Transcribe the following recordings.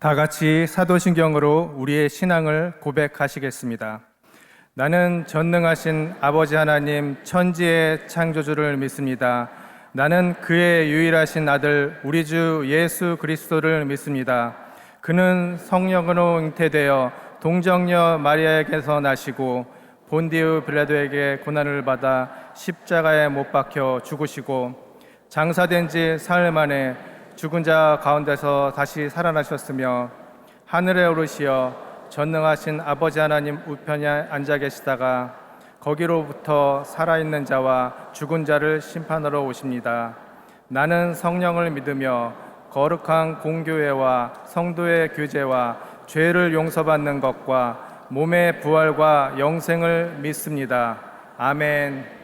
다 같이 사도신경으로 우리의 신앙을 고백하시겠습니다. 나는 전능하신 아버지 하나님 천지의 창조주를 믿습니다. 나는 그의 유일하신 아들 우리 주 예수 그리스도를 믿습니다. 그는 성령으로 잉태되어 동정녀 마리아에게서 나시고 본디우 빌라도에게 고난을 받아 십자가에 못 박혀 죽으시고 장사된 지 사흘 만에 죽은 자 가운데서 다시 살아나셨으며 하늘에 오르시어 전능하신 아버지 하나님 우편에 앉아 계시다가 거기로부터 살아있는 자와 죽은 자를 심판하러 오십니다. 나는 성령을 믿으며 거룩한 공교회와 성도의 교제와 죄를 용서받는 것과 몸의 부활과 영생을 믿습니다. 아멘.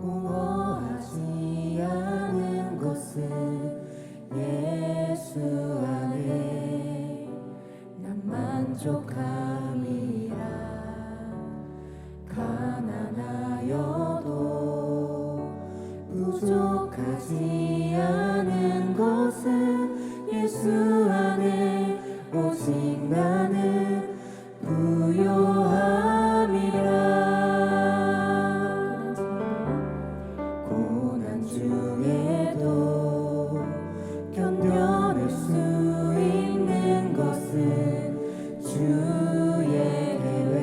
공허하지 않은 것은 예수 안에 난 만족함이라. 가난하여도 부족하지 않은 것은 예수 안에 오직 나는 부요함이라. 고난 중에도 견뎌낼 수 있는 것은 주의 계획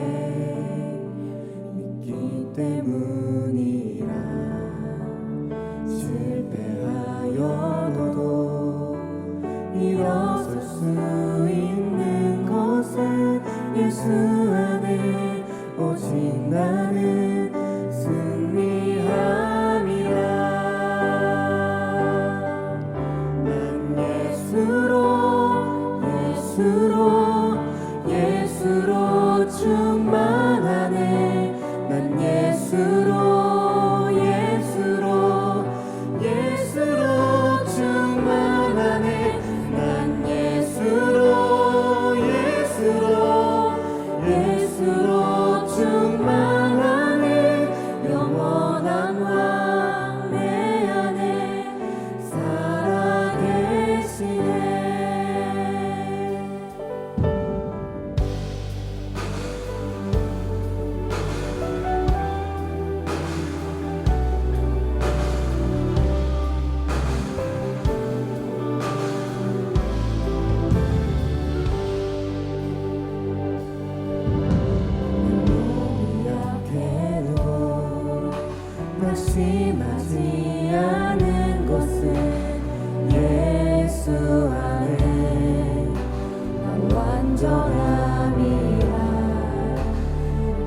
믿기 때문이라. 실패하여도 일어설 수 있는 것은 예수 안에 오직 나는 승리함이라. 난 예수로 충만하네. 난 예수로 충만하네. 난 예수로 충만하네. 영원한 왕 내 안에 살아계시네. 낙심하지 않은 것은 예수 안에 난 완전함이라.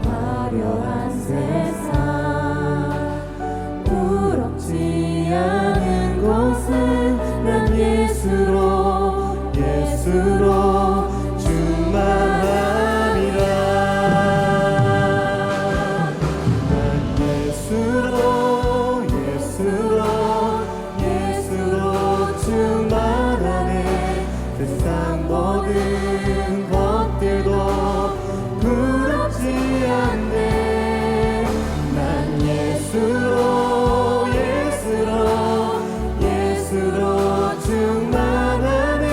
화려한 세상 부럽지 않은 것은 난 예수로 충만함이라. 예수로 충만하네. 세상 모든 것들도 부럽지 않네. 난 예수로 충만하네.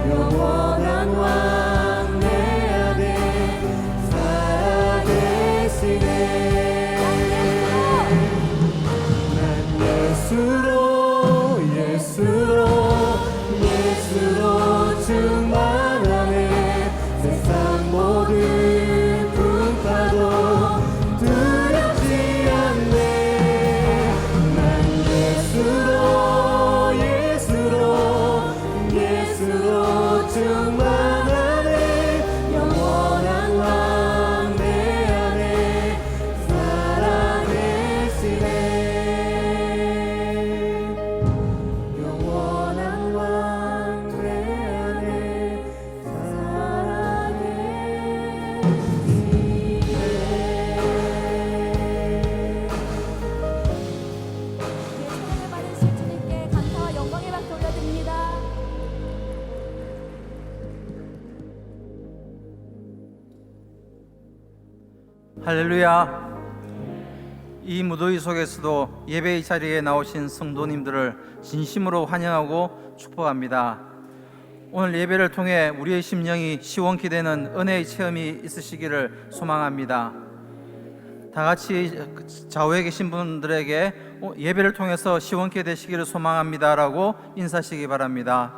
영원한 왕 내 안에 살아계시네. 예수로 충만하네. 세상 모든 풍파도 두렵지 않네. 난 예수로 충만하네. 영원한 왕 내 안에 살아계시네. 영원한 왕 내 안에 살아계시네. 찬양을 받으실 주님께 감사와 영광의 박수 올려드립니다. 할렐루야. 이 무더위 속에서도 예배의 자리에 나오신 성도님들을 진심으로 환영하고 축복합니다. 오늘 예배를 통해 우리의 심령이 시원케 되는 은혜의 체험이 있으시기를 소망합니다. 다 같이 좌우에 계신 분들에게 예배를 통해서 시원케 되시기를 소망합니다라고 인사하시기 바랍니다.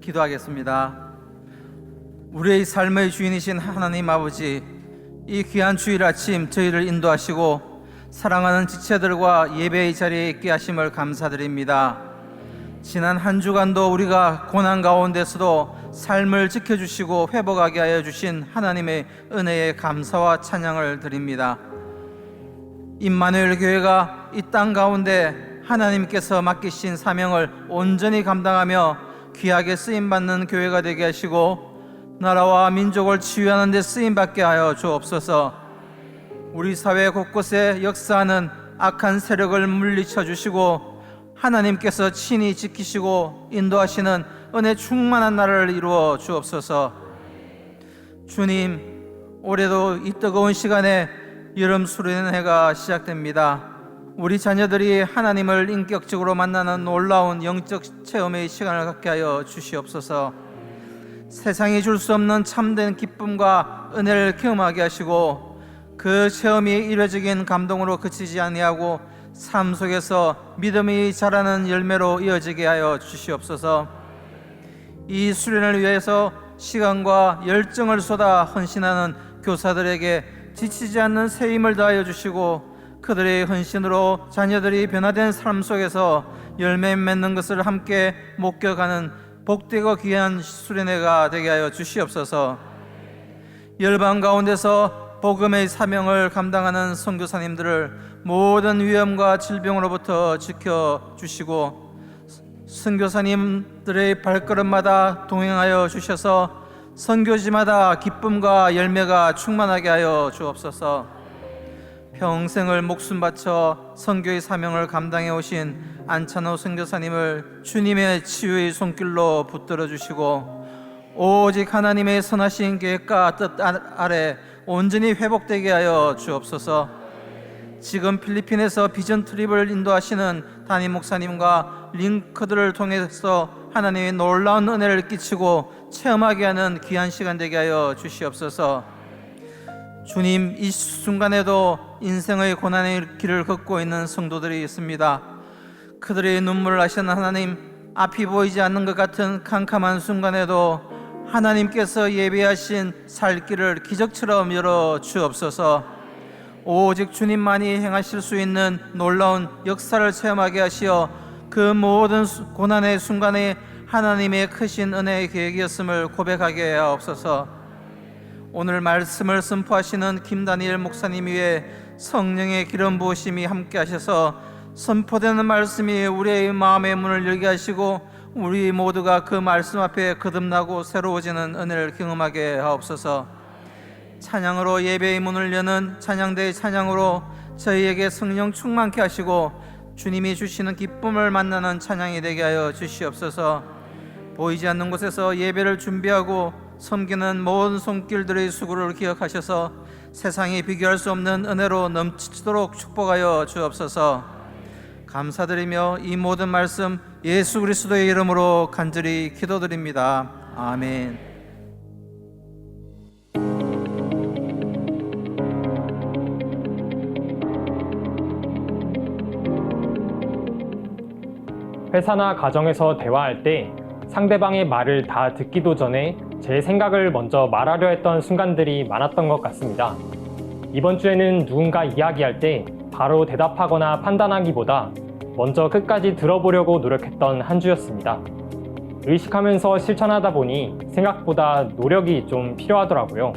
기도하겠습니다. 우리의 삶의 주인이신 하나님 아버지, 이 귀한 주일 아침 저희를 인도하시고 사랑하는 지체들과 예배의 자리에 있게 하심을 감사드립니다. 지난 한 주간도 우리가 고난 가운데서도 삶을 지켜주시고 회복하게 하여 주신 하나님의 은혜에 감사와 찬양을 드립니다. 임마누엘 교회가 이 땅 가운데 하나님께서 맡기신 사명을 온전히 감당하며 귀하게 쓰임받는 교회가 되게 하시고 나라와 민족을 치유하는 데 쓰임받게 하여 주옵소서. 우리 사회 곳곳에 역사하는 악한 세력을 물리쳐 주시고 하나님께서 친히 지키시고 인도하시는 은혜 충만한 나라를 이루어 주옵소서. 주님, 올해도 이 뜨거운 시간에 여름 수련회가 시작됩니다. 우리 자녀들이 하나님을 인격적으로 만나는 놀라운 영적 체험의 시간을 갖게 하여 주시옵소서. 세상이 줄 수 없는 참된 기쁨과 은혜를 경험하게 하시고 그 체험이 일회적인 감동으로 그치지 아니하고 삶 속에서 믿음이 자라는 열매로 이어지게 하여 주시옵소서. 이 수련을 위해서 시간과 열정을 쏟아 헌신하는 교사들에게 지치지 않는 새 힘을 더하여 주시고 그들의 헌신으로 자녀들이 변화된 삶 속에서 열매 맺는 것을 함께 목격하는 복되고 귀한 수련회가 되게 하여 주시옵소서. 열방 가운데서 복음의 사명을 감당하는 선교사님들을 모든 위험과 질병으로부터 지켜주시고 선교사님들의 발걸음마다 동행하여 주셔서 선교지마다 기쁨과 열매가 충만하게 하여 주옵소서. 평생을 목숨 바쳐 선교의 사명을 감당해 오신 안찬호 선교사님을 주님의 치유의 손길로 붙들어 주시고 오직 하나님의 선하신 계획과 뜻 아래 온전히 회복되게 하여 주옵소서. 지금 필리핀에서 비전 트립을 인도하시는 담임 목사님과 링크들을 통해서 하나님의 놀라운 은혜를 끼치고 체험하게 하는 귀한 시간 되게 하여 주시옵소서. 주님, 이 순간에도 인생의 고난의 길을 걷고 있는 성도들이 있습니다. 그들의 눈물을 아시는 하나님, 앞이 보이지 않는 것 같은 캄캄한 순간에도 하나님께서 예비하신 살 길을 기적처럼 열어 주옵소서. 오직 주님만이 행하실 수 있는 놀라운 역사를 체험하게 하시어 그 모든 고난의 순간에 하나님의 크신 은혜의 계획이었음을 고백하게 하옵소서. 오늘 말씀을 선포하시는 김다니엘 목사님 위에 성령의 기름 부으심이 함께 하셔서 선포되는 말씀이 우리의 마음의 문을 열게 하시고 우리 모두가 그 말씀 앞에 거듭나고 새로워지는 은혜를 경험하게 하옵소서. 찬양으로 예배의 문을 여는 찬양대의 찬양으로 저희에게 성령 충만케 하시고 주님이 주시는 기쁨을 만나는 찬양이 되게 하여 주시옵소서. 보이지 않는 곳에서 예배를 준비하고 섬기는 모든 손길들의 수고를 기억하셔서 세상이 비교할 수 없는 은혜로 넘치도록 축복하여 주옵소서. 감사드리며 이 모든 말씀 예수 그리스도의 이름으로 간절히 기도드립니다. 아멘. 회사나 가정에서 대화할 때 상대방의 말을 다 듣기도 전에 제 생각을 먼저 말하려 했던 순간들이 많았던 것 같습니다. 이번 주에는 누군가 이야기할 때 바로 대답하거나 판단하기보다 먼저 끝까지 들어보려고 노력했던 한 주였습니다. 의식하면서 실천하다 보니 생각보다 노력이 좀 필요하더라고요.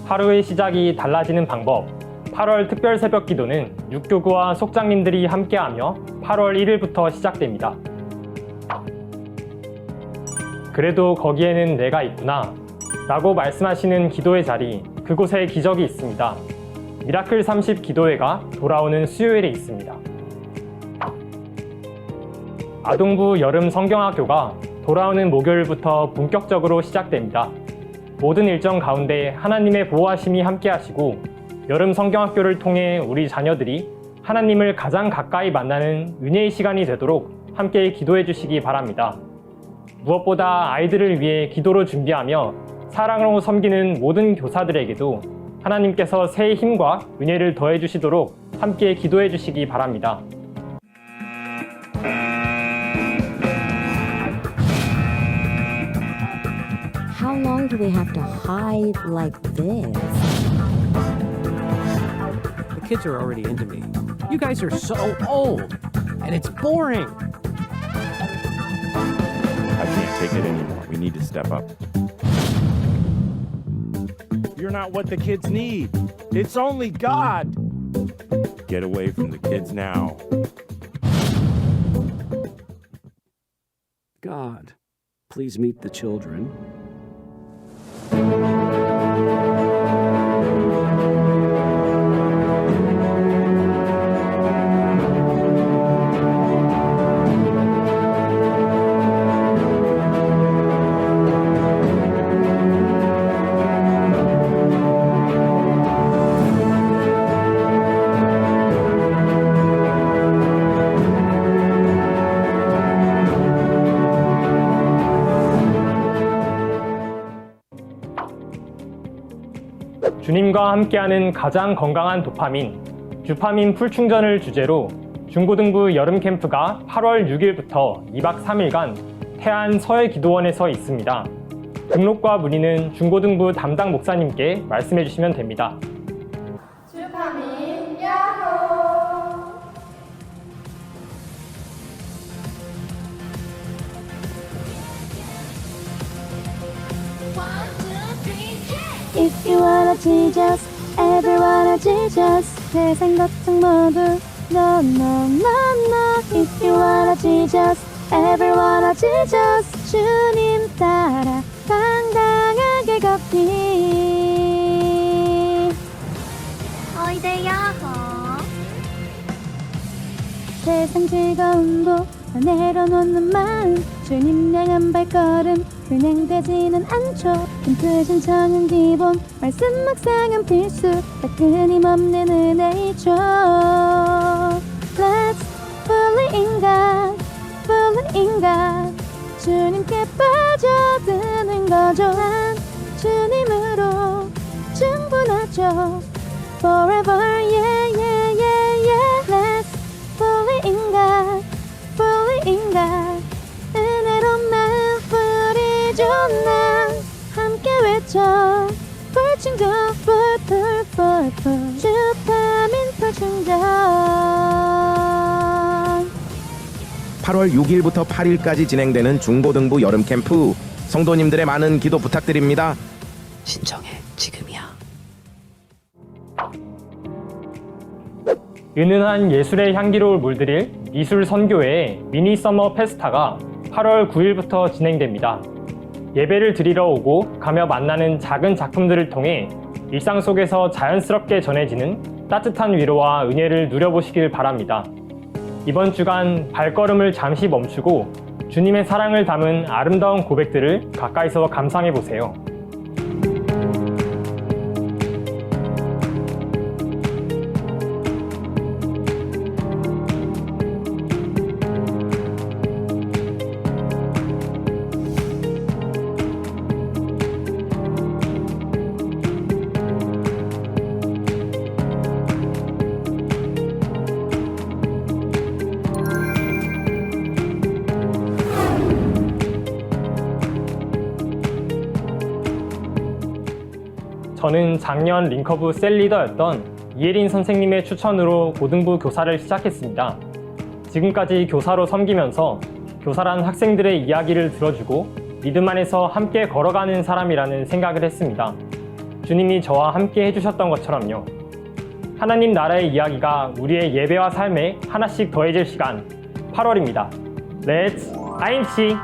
하루의 시작이 달라지는 방법. 8월 특별 새벽 기도는 육교구와 속장님들이 함께하며 8월 1일부터 시작됩니다. 그래도 거기에는 내가 있구나 라고 말씀하시는 기도의 자리, 그곳에 기적이 있습니다. 미라클 30 기도회가 돌아오는 수요일에 있습니다. 아동부 여름 성경학교가 돌아오는 목요일부터 본격적으로 시작됩니다. 모든 일정 가운데 하나님의 보호하심이 함께 하시고 여름 성경학교를 통해 우리 자녀들이 하나님을 가장 가까이 만나는 은혜의 시간이 되도록 함께 기도해 주시기 바랍니다. 무엇보다 아이들을 위해 기도로 준비하며 사랑으로 섬기는 모든 교사들에게도 하나님께서 새 힘과 은혜를 더해 주시도록 함께 기도해 주시기 바랍니다. How long do we have to hide like this? The kids are already into me. You guys are so old, and it's boring. I can't take it anymore. We need to step up. You're not what the kids need. It's only God. Get away from the kids now. God, Please meet the children. 주님과 함께하는 가장 건강한 도파민, 주파민 풀충전을 주제로 중고등부 여름 캠프가 8월 6일부터 2박 3일간 태안 서해기도원에서 있습니다. 등록과 문의는 중고등부 담당 목사님께 말씀해 주시면 됩니다. 주파민 야호! If you wanna Jesus, everyone a Jesus. 세상 걱정 모두 no no no no. If you wanna Jesus, everyone a Jesus. 주님 따라 당당하게 걷기. 어이대 야호! 세상 즐거운 곳 내려놓는 마음. 주님 향한 발걸음 그냥 되지는 않죠. 캠프 신청은 기본, 말씀 묵상은 필수. 다 끊임없는 은혜이죠. Let's fully in God, fully in God. 주님께 빠져드는 거죠. 한 주님으로 충분하죠. Forever, yeah, yeah, yeah, yeah. Let's fully in God, fully in God. 은혜로 날 뿌리죠. 난 함께 외쳐 불충전 풀풀풀풀 주파민 풀충전. 8월 6일부터 8일까지 진행되는 중고등부 여름 캠프, 성도님들의 많은 기도 부탁드립니다. 신청해, 지금이야. 은은한 예술의 향기로 물들일 미술 선교회의 미니 서머 페스타가 8월 9일부터 진행됩니다. 예배를 드리러 오고 가며 만나는 작은 작품들을 통해 일상 속에서 자연스럽게 전해지는 따뜻한 위로와 은혜를 누려보시길 바랍니다. 이번 주간 발걸음을 잠시 멈추고 주님의 사랑을 담은 아름다운 고백들을 가까이서 감상해 보세요. 저는 작년 링커브 셀리더였던 이혜린 선생님의 추천으로 고등부 교사를 시작했습니다. 지금까지 교사로 섬기면서 교사란 학생들의 이야기를 들어주고 믿음 안에서 함께 걸어가는 사람이라는 생각을 했습니다. 주님이 저와 함께 해주셨던 것처럼요. 하나님 나라의 이야기가 우리의 예배와 삶에 하나씩 더해질 시간, 8월입니다. Let's IMC!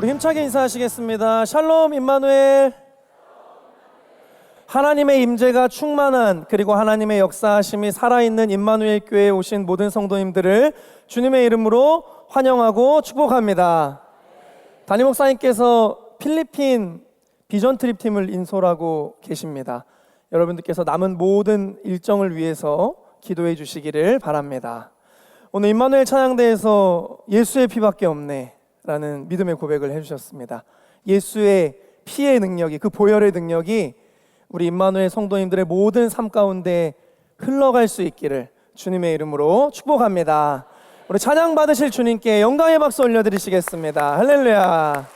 우리 힘차게 인사하시겠습니다. 샬롬 임마누엘. 하나님의 임재가 충만한 그리고 하나님의 역사하심이 살아있는 임마누엘 교회에 오신 모든 성도님들을 주님의 이름으로 환영하고 축복합니다. 담임 목사님께서 필리핀 비전 트립 팀을 인솔하고 계십니다. 여러분들께서 남은 모든 일정을 위해서 기도해 주시기를 바랍니다. 오늘 임마누엘 찬양대에서 예수의 피밖에 없네 라는 믿음의 고백을 해주셨습니다. 예수의 피의 능력이, 그 보혈의 능력이 우리 임마누엘 성도님들의 모든 삶 가운데 흘러갈 수 있기를 주님의 이름으로 축복합니다. 우리 찬양 받으실 주님께 영광의 박수 올려드리시겠습니다. 할렐루야.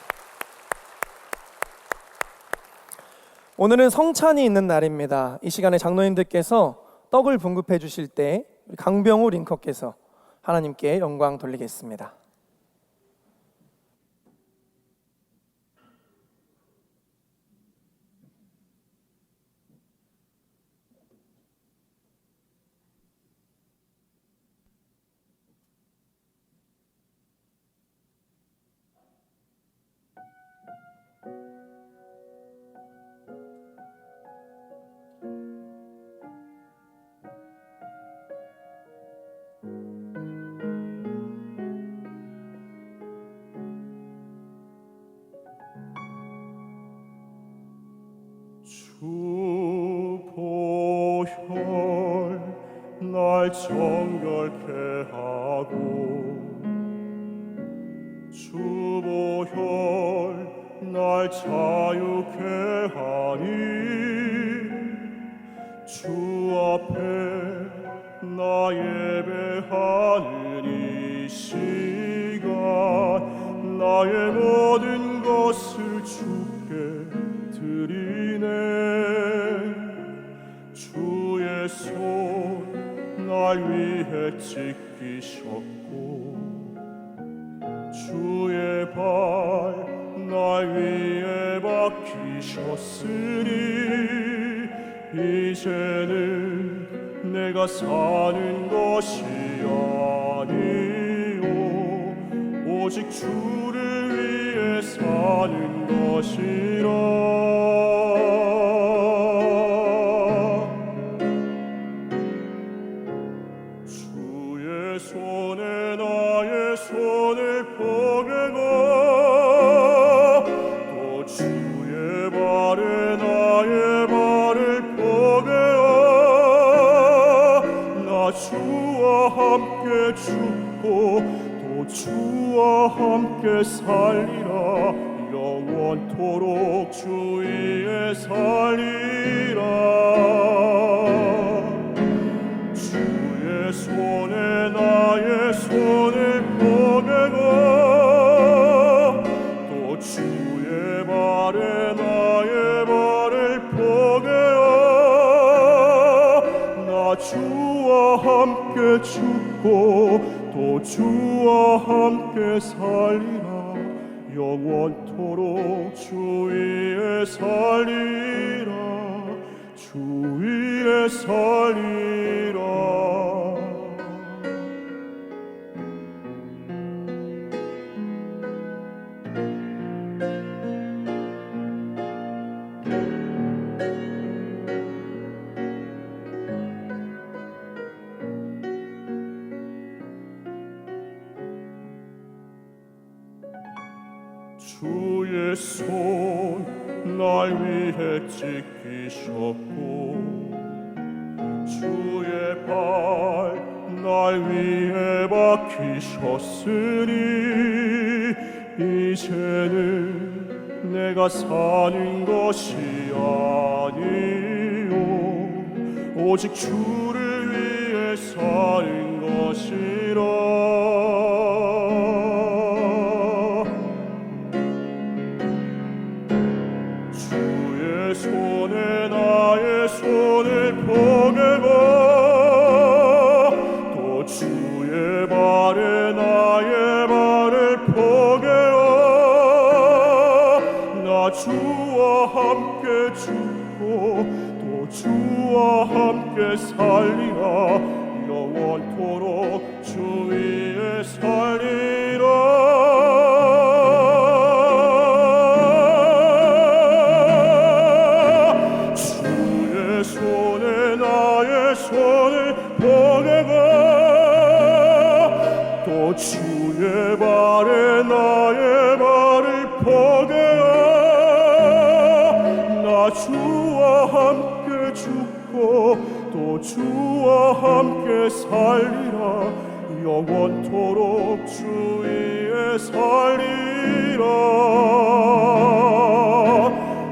오늘은 성찬이 있는 날입니다. 이 시간에 장로님들께서 떡을 분급해 주실 때 우리 강병우 링커께서 하나님께 영광 돌리겠습니다. 주 보혈 날 정결케 하고 주 보혈 날 자유케 하니 주 앞에 나 예배하는 이 시간 나의 모든 것을 주께 드리네. 주의 손 날 위해 찢기셨고 주의 발 날 위에 박히셨으니 이제는 내가 사는 것이 아니요 오직 주를 위해 사는 것이라. 주의 손에 나의 손을 포개고 또 주의 발에 나의 발을 포개어 나 주와 함께 죽고 또 주와 함께 살리라. 영원토록 주 위에 살리라. 주의 손에 나의 손을 포개고 또 주의 발에 나의 발을 포개어 나 주와 함께 죽고 또 주와 함께 살리라. 영원토록 주 위에 살리라. 주 위에 살리라. 주의 손 날 위해 찢기셨고 주의 발 날 위해 박히셨으니 이제는 내가 사는 것이 아니요 오직 주를 위해 사는 것이라. 손에 나의 손을 포개고 또 주의 발에 나의 발을 포개어 나 주와 함께 죽고 또 주와 함께 살리라. 영원토록 주 위에 살리라. 또 주의 발에 나의 발을 포개하 나 주와 함께 죽고 또 주와 함께 살리라 영원토록 주 위에 살리라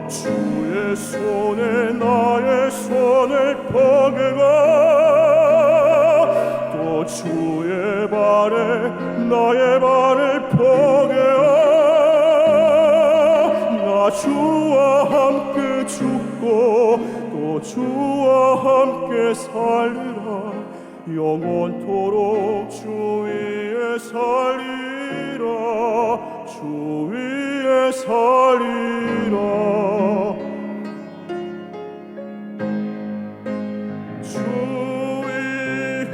주의 손에 나의 손을 포개가 또 주의 발에 나의 발을 포개하 나 주와 함께 죽고 또 주와 함께 살리라 영원토록 주 위에 살리라 주 위에 살리라 주 위에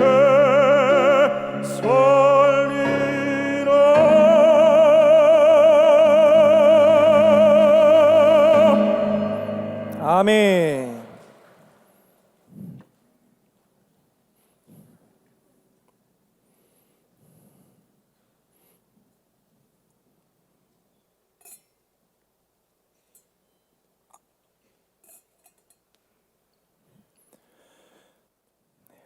살리라 아멘.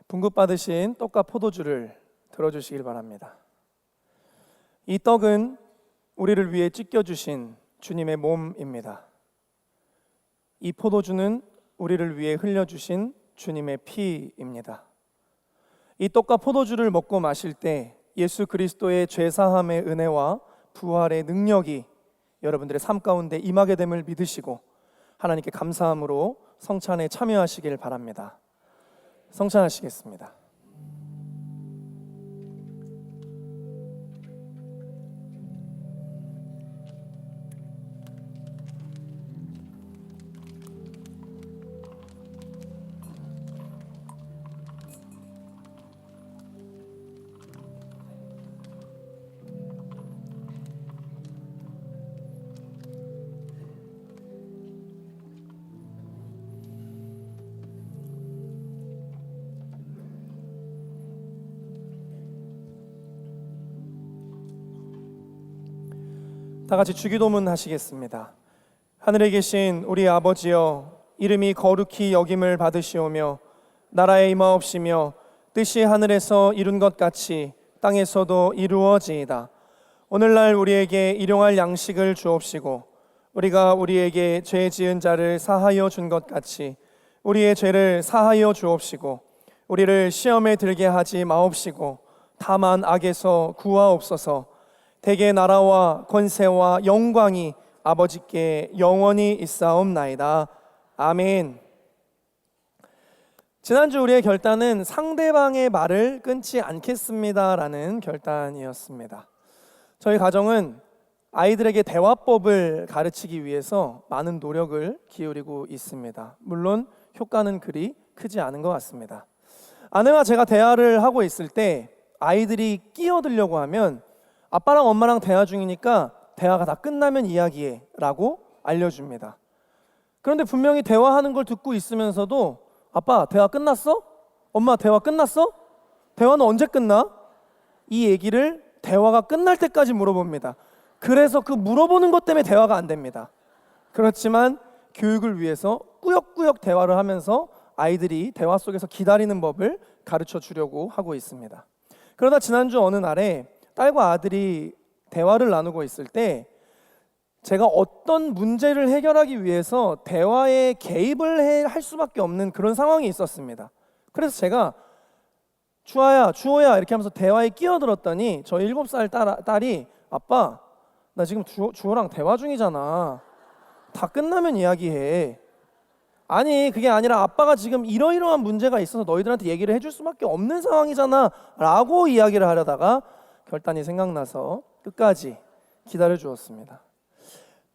분급받으신 떡과 포도주를 들어주시길 바랍니다. 이 떡은 우리를 위해 찢겨주신 주님의 몸입니다. 이 포도주는 우리를 위해 흘려주신 주님의 피입니다. 이 떡과 포도주를 먹고 마실 때 예수 그리스도의 죄사함의 은혜와 부활의 능력이 여러분들의 삶 가운데 임하게 됨을 믿으시고 하나님께 감사함으로 성찬에 참여하시길 바랍니다. 성찬하시겠습니다. 다 같이 주기도문 하시겠습니다. 하늘에 계신 우리 아버지여, 이름이 거룩히 여김을 받으시오며 나라의 임하옵시며 뜻이 하늘에서 이룬 것 같이 땅에서도 이루어지이다. 오늘날 우리에게 일용할 양식을 주옵시고 우리가 우리에게 죄 지은 자를 사하여 준 것 같이 우리의 죄를 사하여 주옵시고 우리를 시험에 들게 하지 마옵시고 다만 악에서 구하옵소서. 대개 나라와 권세와 영광이 아버지께 영원히 있사옵나이다. 아멘. 지난주 우리의 결단은 상대방의 말을 끊지 않겠습니다라는 결단이었습니다. 저희 가정은 아이들에게 대화법을 가르치기 위해서 많은 노력을 기울이고 있습니다. 물론 효과는 그리 크지 않은 것 같습니다. 아내와 제가 대화를 하고 있을 때 아이들이 끼어들려고 하면 아빠랑 엄마랑 대화 중이니까 대화가 다 끝나면 이야기해 라고 알려줍니다. 그런데 분명히 대화하는 걸 듣고 있으면서도 아빠 대화 끝났어? 엄마 대화 끝났어? 대화는 언제 끝나? 이 얘기를 대화가 끝날 때까지 물어봅니다. 그래서 그 물어보는 것 때문에 대화가 안 됩니다. 그렇지만 교육을 위해서 꾸역꾸역 대화를 하면서 아이들이 대화 속에서 기다리는 법을 가르쳐 주려고 하고 있습니다. 그러다 지난주 어느 날에 딸과 아들이 대화를 나누고 있을 때 제가 어떤 문제를 해결하기 위해서 대화에 개입을 할 수밖에 없는 그런 상황이 있었습니다. 그래서 제가 주아야, 주호야 이렇게 하면서 대화에 끼어들었더니 저희 7살 딸이 아빠 나 지금 주호랑 대화 중이잖아. 다 끝나면 이야기해. 아니 그게 아니라 아빠가 지금 이러이러한 문제가 있어서 너희들한테 얘기를 해줄 수밖에 없는 상황이잖아 라고 이야기를 하려다가 결단이 생각나서 끝까지 기다려 주었습니다.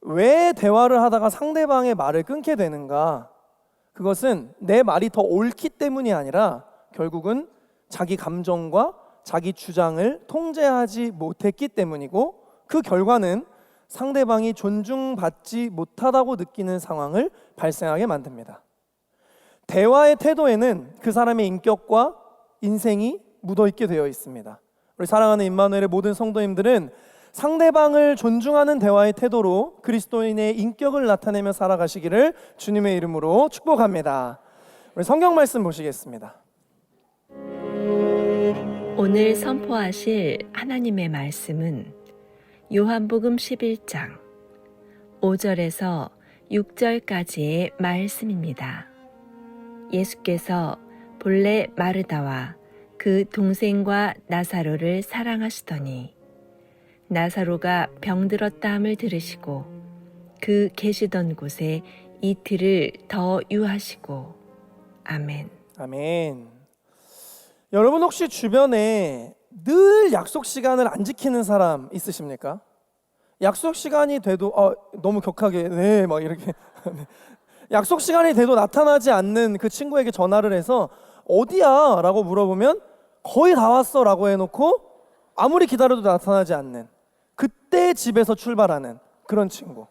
왜 대화를 하다가 상대방의 말을 끊게 되는가? 그것은 내 말이 더 옳기 때문이 아니라 결국은 자기 감정과 자기 주장을 통제하지 못했기 때문이고 그 결과는 상대방이 존중받지 못하다고 느끼는 상황을 발생하게 만듭니다. 대화의 태도에는 그 사람의 인격과 인생이 묻어있게 되어 있습니다. 우리 사랑하는 임마누엘의 모든 성도님들은 상대방을 존중하는 대화의 태도로 그리스도인의 인격을 나타내며 살아가시기를 주님의 이름으로 축복합니다. 우리 성경 말씀 보시겠습니다. 오늘 선포하실 하나님의 말씀은 요한복음 11장 5절에서 6절까지의 말씀입니다. 예수께서 본래 마르다와 그 동생과 나사로를 사랑하시더니 나사로가 병들었다함을 들으시고 그 계시던 곳에 이틀을 더 유하시고. 아멘. 아멘. 여러분 혹시 주변에 늘 약속 시간을 안 지키는 사람 있으십니까? 약속 시간이 돼도 너무 격하게 네 막 이렇게 약속 시간이 돼도 나타나지 않는 그 친구에게 전화를 해서 어디야? 라고 물어보면 거의 다 왔어 라고 해놓고 아무리 기다려도 나타나지 않는, 그때 집에서 출발하는 그런 친구.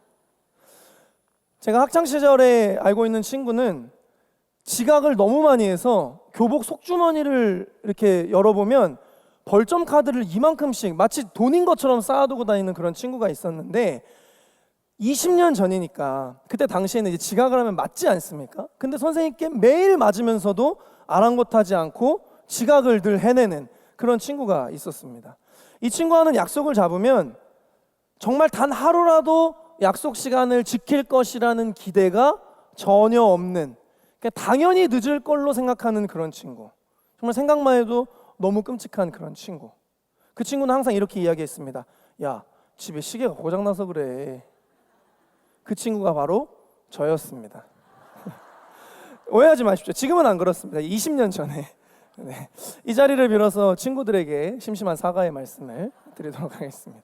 제가 학창시절에 알고 있는 친구는 지각을 너무 많이 해서 교복 속주머니를 이렇게 열어보면 벌점 카드를 이만큼씩 마치 돈인 것처럼 쌓아두고 다니는 그런 친구가 있었는데 20년 전이니까 그때 당시에는 이제 지각을 하면 맞지 않습니까? 근데 선생님께 매일 맞으면서도 아랑곳하지 않고 지각을 늘 해내는 그런 친구가 있었습니다. 이 친구와는 약속을 잡으면 정말 단 하루라도 약속 시간을 지킬 것이라는 기대가 전혀 없는, 그러니까 당연히 늦을 걸로 생각하는 그런 친구. 정말 생각만 해도 너무 끔찍한 그런 친구. 그 친구는 항상 이렇게 이야기했습니다. 야, 집에 시계가 고장나서 그래. 그 친구가 바로 저였습니다. 오해하지 마십시오. 지금은 안 그렇습니다. 20년 전에. 네. 이 자리를 빌어서 친구들에게 심심한 사과의 말씀을 드리도록 하겠습니다.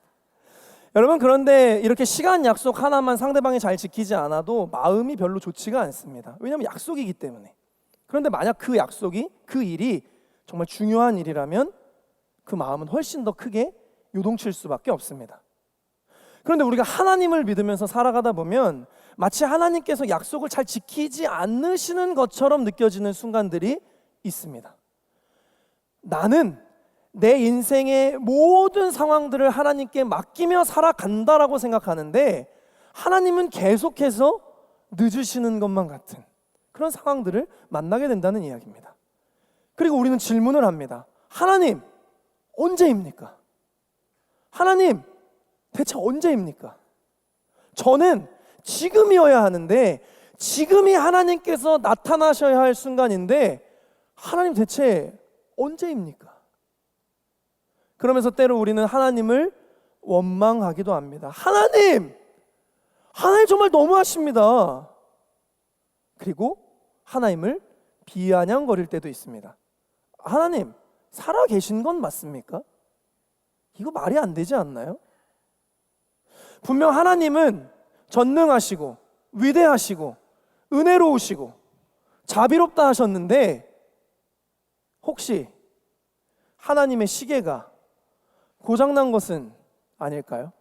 여러분, 그런데 이렇게 시간 약속 하나만 상대방이 잘 지키지 않아도 마음이 별로 좋지가 않습니다. 왜냐하면 약속이기 때문에. 그런데 만약 그 약속이, 그 일이 정말 중요한 일이라면 그 마음은 훨씬 더 크게 요동칠 수밖에 없습니다. 그런데 우리가 하나님을 믿으면서 살아가다 보면 마치 하나님께서 약속을 잘 지키지 않으시는 것처럼 느껴지는 순간들이 있습니다. 나는 내 인생의 모든 상황들을 하나님께 맡기며 살아간다라고 생각하는데 하나님은 계속해서 늦으시는 것만 같은 그런 상황들을 만나게 된다는 이야기입니다. 그리고 우리는 질문을 합니다. 하나님, 언제입니까? 하나님, 대체 언제입니까? 저는 지금이어야 하는데 지금이 하나님께서 나타나셔야 할 순간인데 하나님 대체 언제입니까? 그러면서 때로 우리는 하나님을 원망하기도 합니다. 하나님 정말 너무하십니다. 그리고 하나님을 비아냥거릴 때도 있습니다. 하나님, 살아 계신 건 맞습니까? 이거 말이 안 되지 않나요? 분명 하나님은 전능하시고 위대하시고 은혜로우시고 자비롭다 하셨는데 혹시 하나님의 시계가 고장난 것은 아닐까요?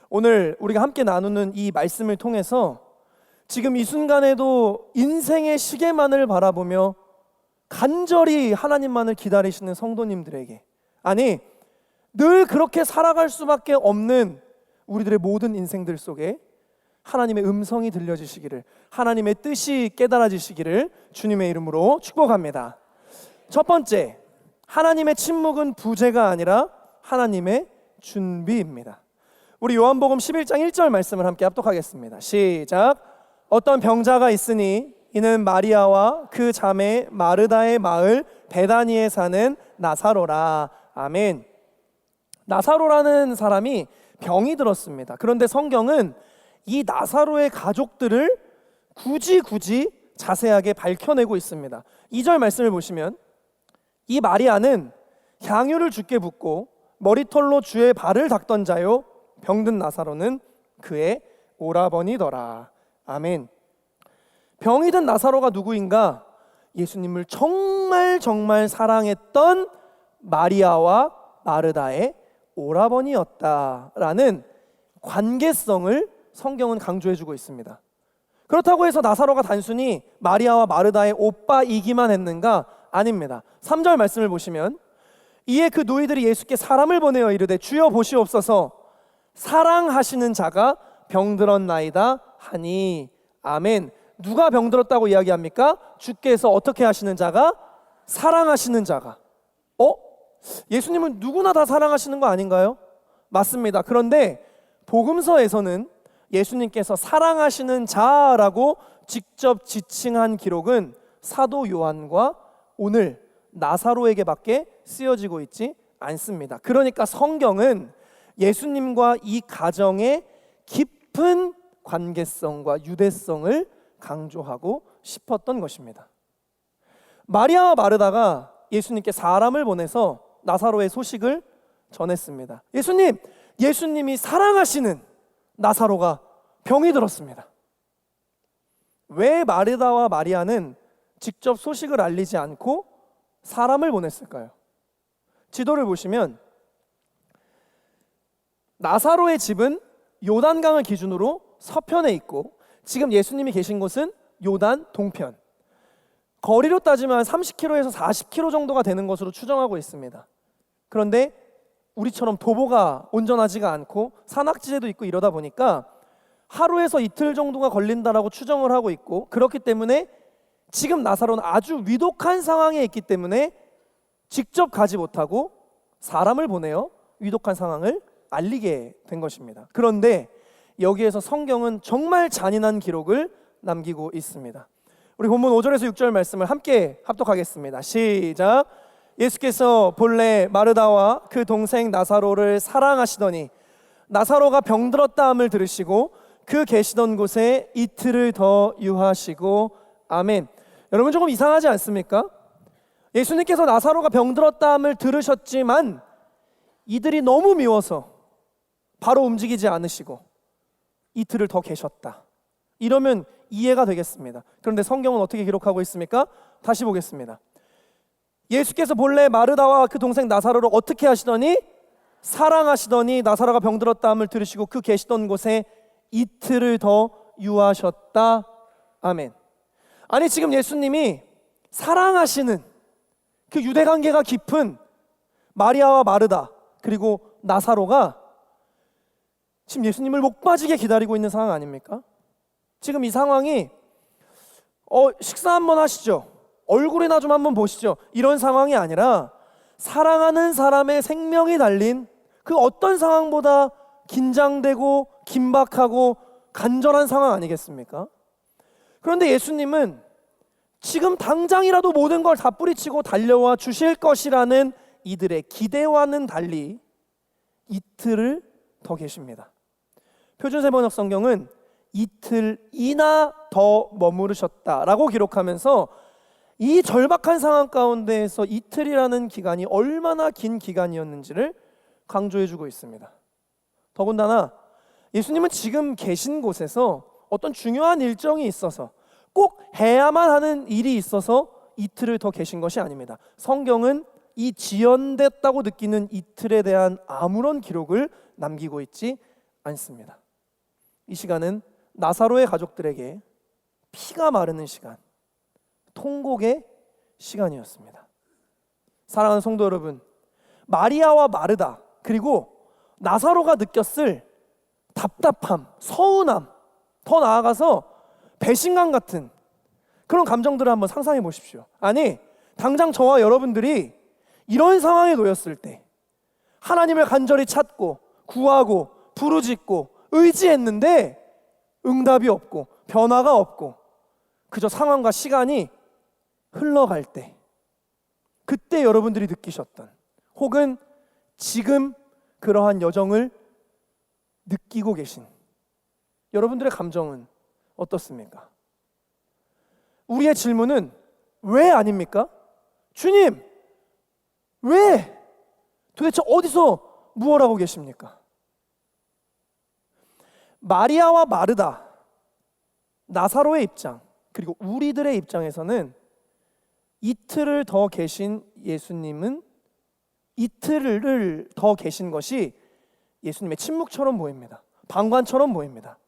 오늘 우리가 함께 나누는 이 말씀을 통해서 지금 이 순간에도 인생의 시계만을 바라보며 간절히 하나님만을 기다리시는 성도님들에게, 아니 늘 그렇게 살아갈 수밖에 없는 우리들의 모든 인생들 속에 하나님의 음성이 들려지시기를, 하나님의 뜻이 깨달아지시기를 주님의 이름으로 축복합니다. 첫 번째, 하나님의 침묵은 부재가 아니라 하나님의 준비입니다. 우리 요한복음 11장 1절 말씀을 함께 합독하겠습니다. 시작. 어떤 병자가 있으니 이는 마리아와 그 자매 마르다의 마을 베다니에 사는 나사로라. 아멘. 나사로라는 사람이 병이 들었습니다. 그런데 성경은 이 나사로의 가족들을 굳이 자세하게 밝혀내고 있습니다. 2절 말씀을 보시면 이 마리아는 향유를 주께 붓고 머리털로 주의 발을 닦던 자요, 병든 나사로는 그의 오라버니더라. 아멘. 병이 든 나사로가 누구인가? 예수님을 정말 사랑했던 마리아와 마르다의 오라버니였다라는 관계성을 성경은 강조해주고 있습니다. 그렇다고 해서 나사로가 단순히 마리아와 마르다의 오빠이기만 했는가? 아닙니다. 3절 말씀을 보시면 이에 그 노이들이 예수께 사람을 보내어 이르되 주여 보시옵소서 사랑하시는 자가 병들었나이다 하니. 아멘. 누가 병들었다고 이야기합니까? 주께서 어떻게 하시는 자가? 사랑하시는 자가. 예수님은 누구나 다 사랑하시는 거 아닌가요? 맞습니다. 그런데 복음서에서는 예수님께서 사랑하시는 자라고 직접 지칭한 기록은 사도 요한과 오늘 나사로에게밖에 쓰여지고 있지 않습니다. 그러니까 성경은 예수님과 이 가정의 깊은 관계성과 유대성을 강조하고 싶었던 것입니다. 마리아와 마르다가 예수님께 사람을 보내서 나사로의 소식을 전했습니다. 예수님이 사랑하시는 나사로가 병이 들었습니다. 왜 마르다와 마리아는 직접 소식을 알리지 않고 사람을 보냈을까요? 지도를 보시면 나사로의 집은 요단강을 기준으로 서편에 있고 지금 예수님이 계신 곳은 요단 동편. 거리로 따지면 30km에서 40km 정도가 되는 것으로 추정하고 있습니다. 그런데 우리처럼 도보가 온전하지가 않고 산악지대도 있고 이러다 보니까 하루에서 이틀 정도가 걸린다라고 추정을 하고 있고, 그렇기 때문에 지금 나사로는 아주 위독한 상황에 있기 때문에 직접 가지 못하고 사람을 보내어 위독한 상황을 알리게 된 것입니다. 그런데 여기에서 성경은 정말 잔인한 기록을 남기고 있습니다. 우리 본문 5절에서 6절 말씀을 함께 합독하겠습니다. 시작. 예수께서 본래 마르다와 그 동생 나사로를 사랑하시더니 나사로가 병들었다 함을 들으시고 그 계시던 곳에 이틀을 더 유하시고. 아멘. 여러분, 조금 이상하지 않습니까? 예수님께서 나사로가 병들었다 함을 들으셨지만 이들이 너무 미워서 바로 움직이지 않으시고 이틀을 더 계셨다. 이러면 이해가 되겠습니다. 그런데 성경은 어떻게 기록하고 있습니까? 다시 보겠습니다. 예수께서 본래 마르다와 그 동생 나사로를 어떻게 하시더니? 사랑하시더니 나사로가 병들었다 함을 들으시고 그 계시던 곳에 이틀을 더 유하셨다. 아멘. 아니, 지금 예수님이 사랑하시는 그 유대관계가 깊은 마리아와 마르다 그리고 나사로가 지금 예수님을 목 빠지게 기다리고 있는 상황 아닙니까? 지금 이 상황이 식사 한번 하시죠, 얼굴이나 좀 한번 보시죠, 이런 상황이 아니라 사랑하는 사람의 생명이 달린 그 어떤 상황보다 긴장되고 긴박하고 간절한 상황 아니겠습니까? 그런데 예수님은 지금 당장이라도 모든 걸 다 뿌리치고 달려와 주실 것이라는 이들의 기대와는 달리 이틀을 더 계십니다. 표준세번역 성경은 이틀이나 더 머무르셨다라고 기록하면서 이 절박한 상황 가운데에서 이틀이라는 기간이 얼마나 긴 기간이었는지를 강조해주고 있습니다. 더군다나 예수님은 지금 계신 곳에서 어떤 중요한 일정이 있어서 꼭 해야만 하는 일이 있어서 이틀을 더 계신 것이 아닙니다. 성경은 이 지연됐다고 느끼는 이틀에 대한 아무런 기록을 남기고 있지 않습니다. 이 시간은 나사로의 가족들에게 피가 마르는 시간, 통곡의 시간이었습니다. 사랑하는 성도 여러분, 마리아와 마르다 그리고 나사로가 느꼈을 답답함, 서운함, 더 나아가서 배신감 같은 그런 감정들을 한번 상상해 보십시오. 아니, 당장 저와 여러분들이 이런 상황에 놓였을 때 하나님을 간절히 찾고 구하고 부르짖고 의지했는데 응답이 없고 변화가 없고 그저 상황과 시간이 흘러갈 때, 그때 여러분들이 느끼셨던, 혹은 지금 그러한 여정을 느끼고 계신 여러분들의 감정은 어떻습니까? 우리의 질문은 왜 아닙니까? 주님, 왜? 도대체 어디서 무엇 하고 계십니까? 마리아와 마르다, 나사로의 입장, 그리고 우리들의 입장에서는 이틀을 더 계신 예수님은, 이틀을 더 계신 것이 예수님의 침묵처럼 보입니다. 방관처럼 보입니다.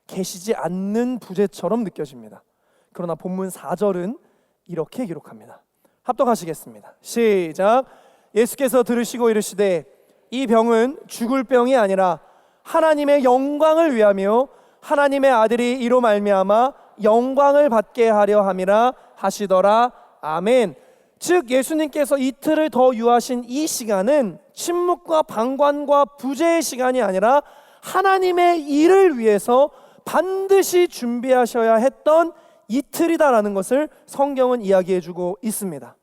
계시지 않는 부재처럼 느껴집니다. 그러나 본문 4절은 이렇게 기록합니다. 합독하시겠습니다. 시작. 예수께서 들으시고 이르시되 이 병은 죽을 병이 아니라 하나님의 영광을 위하며 하나님의 아들이 이로 말미암아 영광을 받게 하려 함이라 하시더라. 아멘. 즉 예수님께서 이틀을 더 유하신 이 시간은 침묵과 방관과 부재의 시간이 아니라 하나님의 일을 위해서 반드시 준비하셔야 했던 이틀이다라는 것을 성경은 이야기해주고 있습니다.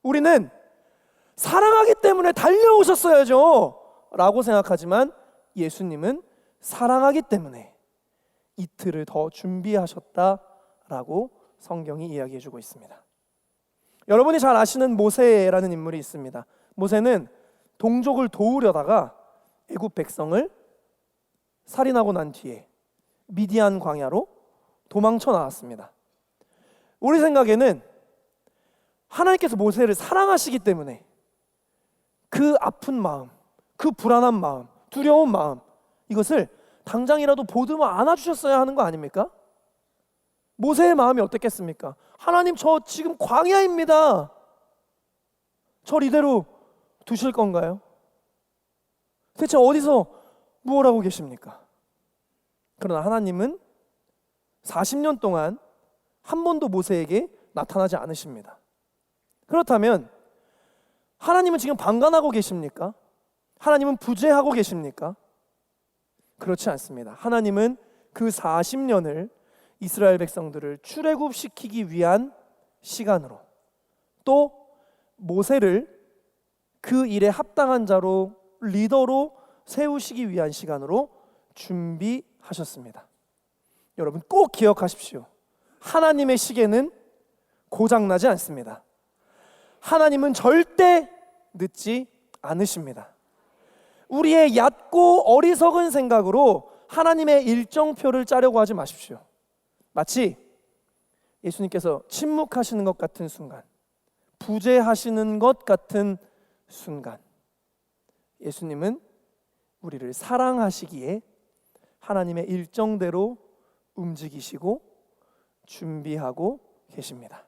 우리는 사랑하기 때문에 달려오셨어야죠 라고 생각하지만 예수님은 사랑하기 때문에 이틀을 더 준비하셨다라고 성경이 이야기해주고 있습니다. 여러분이 잘 아시는 모세라는 인물이 있습니다. 모세는 동족을 도우려다가 애굽 백성을 살인하고 난 뒤에 미디안 광야로 도망쳐 나왔습니다. 우리 생각에는 하나님께서 모세를 사랑하시기 때문에 그 아픈 마음, 그 불안한 마음, 두려운 마음, 이것을 당장이라도 보듬어 안아주셨어야 하는 거 아닙니까? 모세의 마음이 어땠겠습니까? 하나님, 저 지금 광야입니다. 절 이대로 두실 건가요? 대체 어디서 무엇 하고 계십니까? 그러나 하나님은 40년 동안 한 번도 모세에게 나타나지 않으십니다. 그렇다면 하나님은 지금 방관하고 계십니까? 하나님은 부재하고 계십니까? 그렇지 않습니다. 하나님은 그 40년을 이스라엘 백성들을 출애굽시키기 위한 시간으로, 또 모세를 그 일에 합당한 자로, 리더로 세우시기 위한 시간으로 준비하셨습니다. 여러분 꼭 기억하십시오. 하나님의 시계는 고장나지 않습니다. 하나님은 절대 늦지 않으십니다. 우리의 얕고 어리석은 생각으로 하나님의 일정표를 짜려고 하지 마십시오. 마치 예수님께서 침묵하시는 것 같은 순간, 부재하시는 것 같은 순간, 예수님은 우리를 사랑하시기에 하나님의 일정대로 움직이시고 준비하고 계십니다.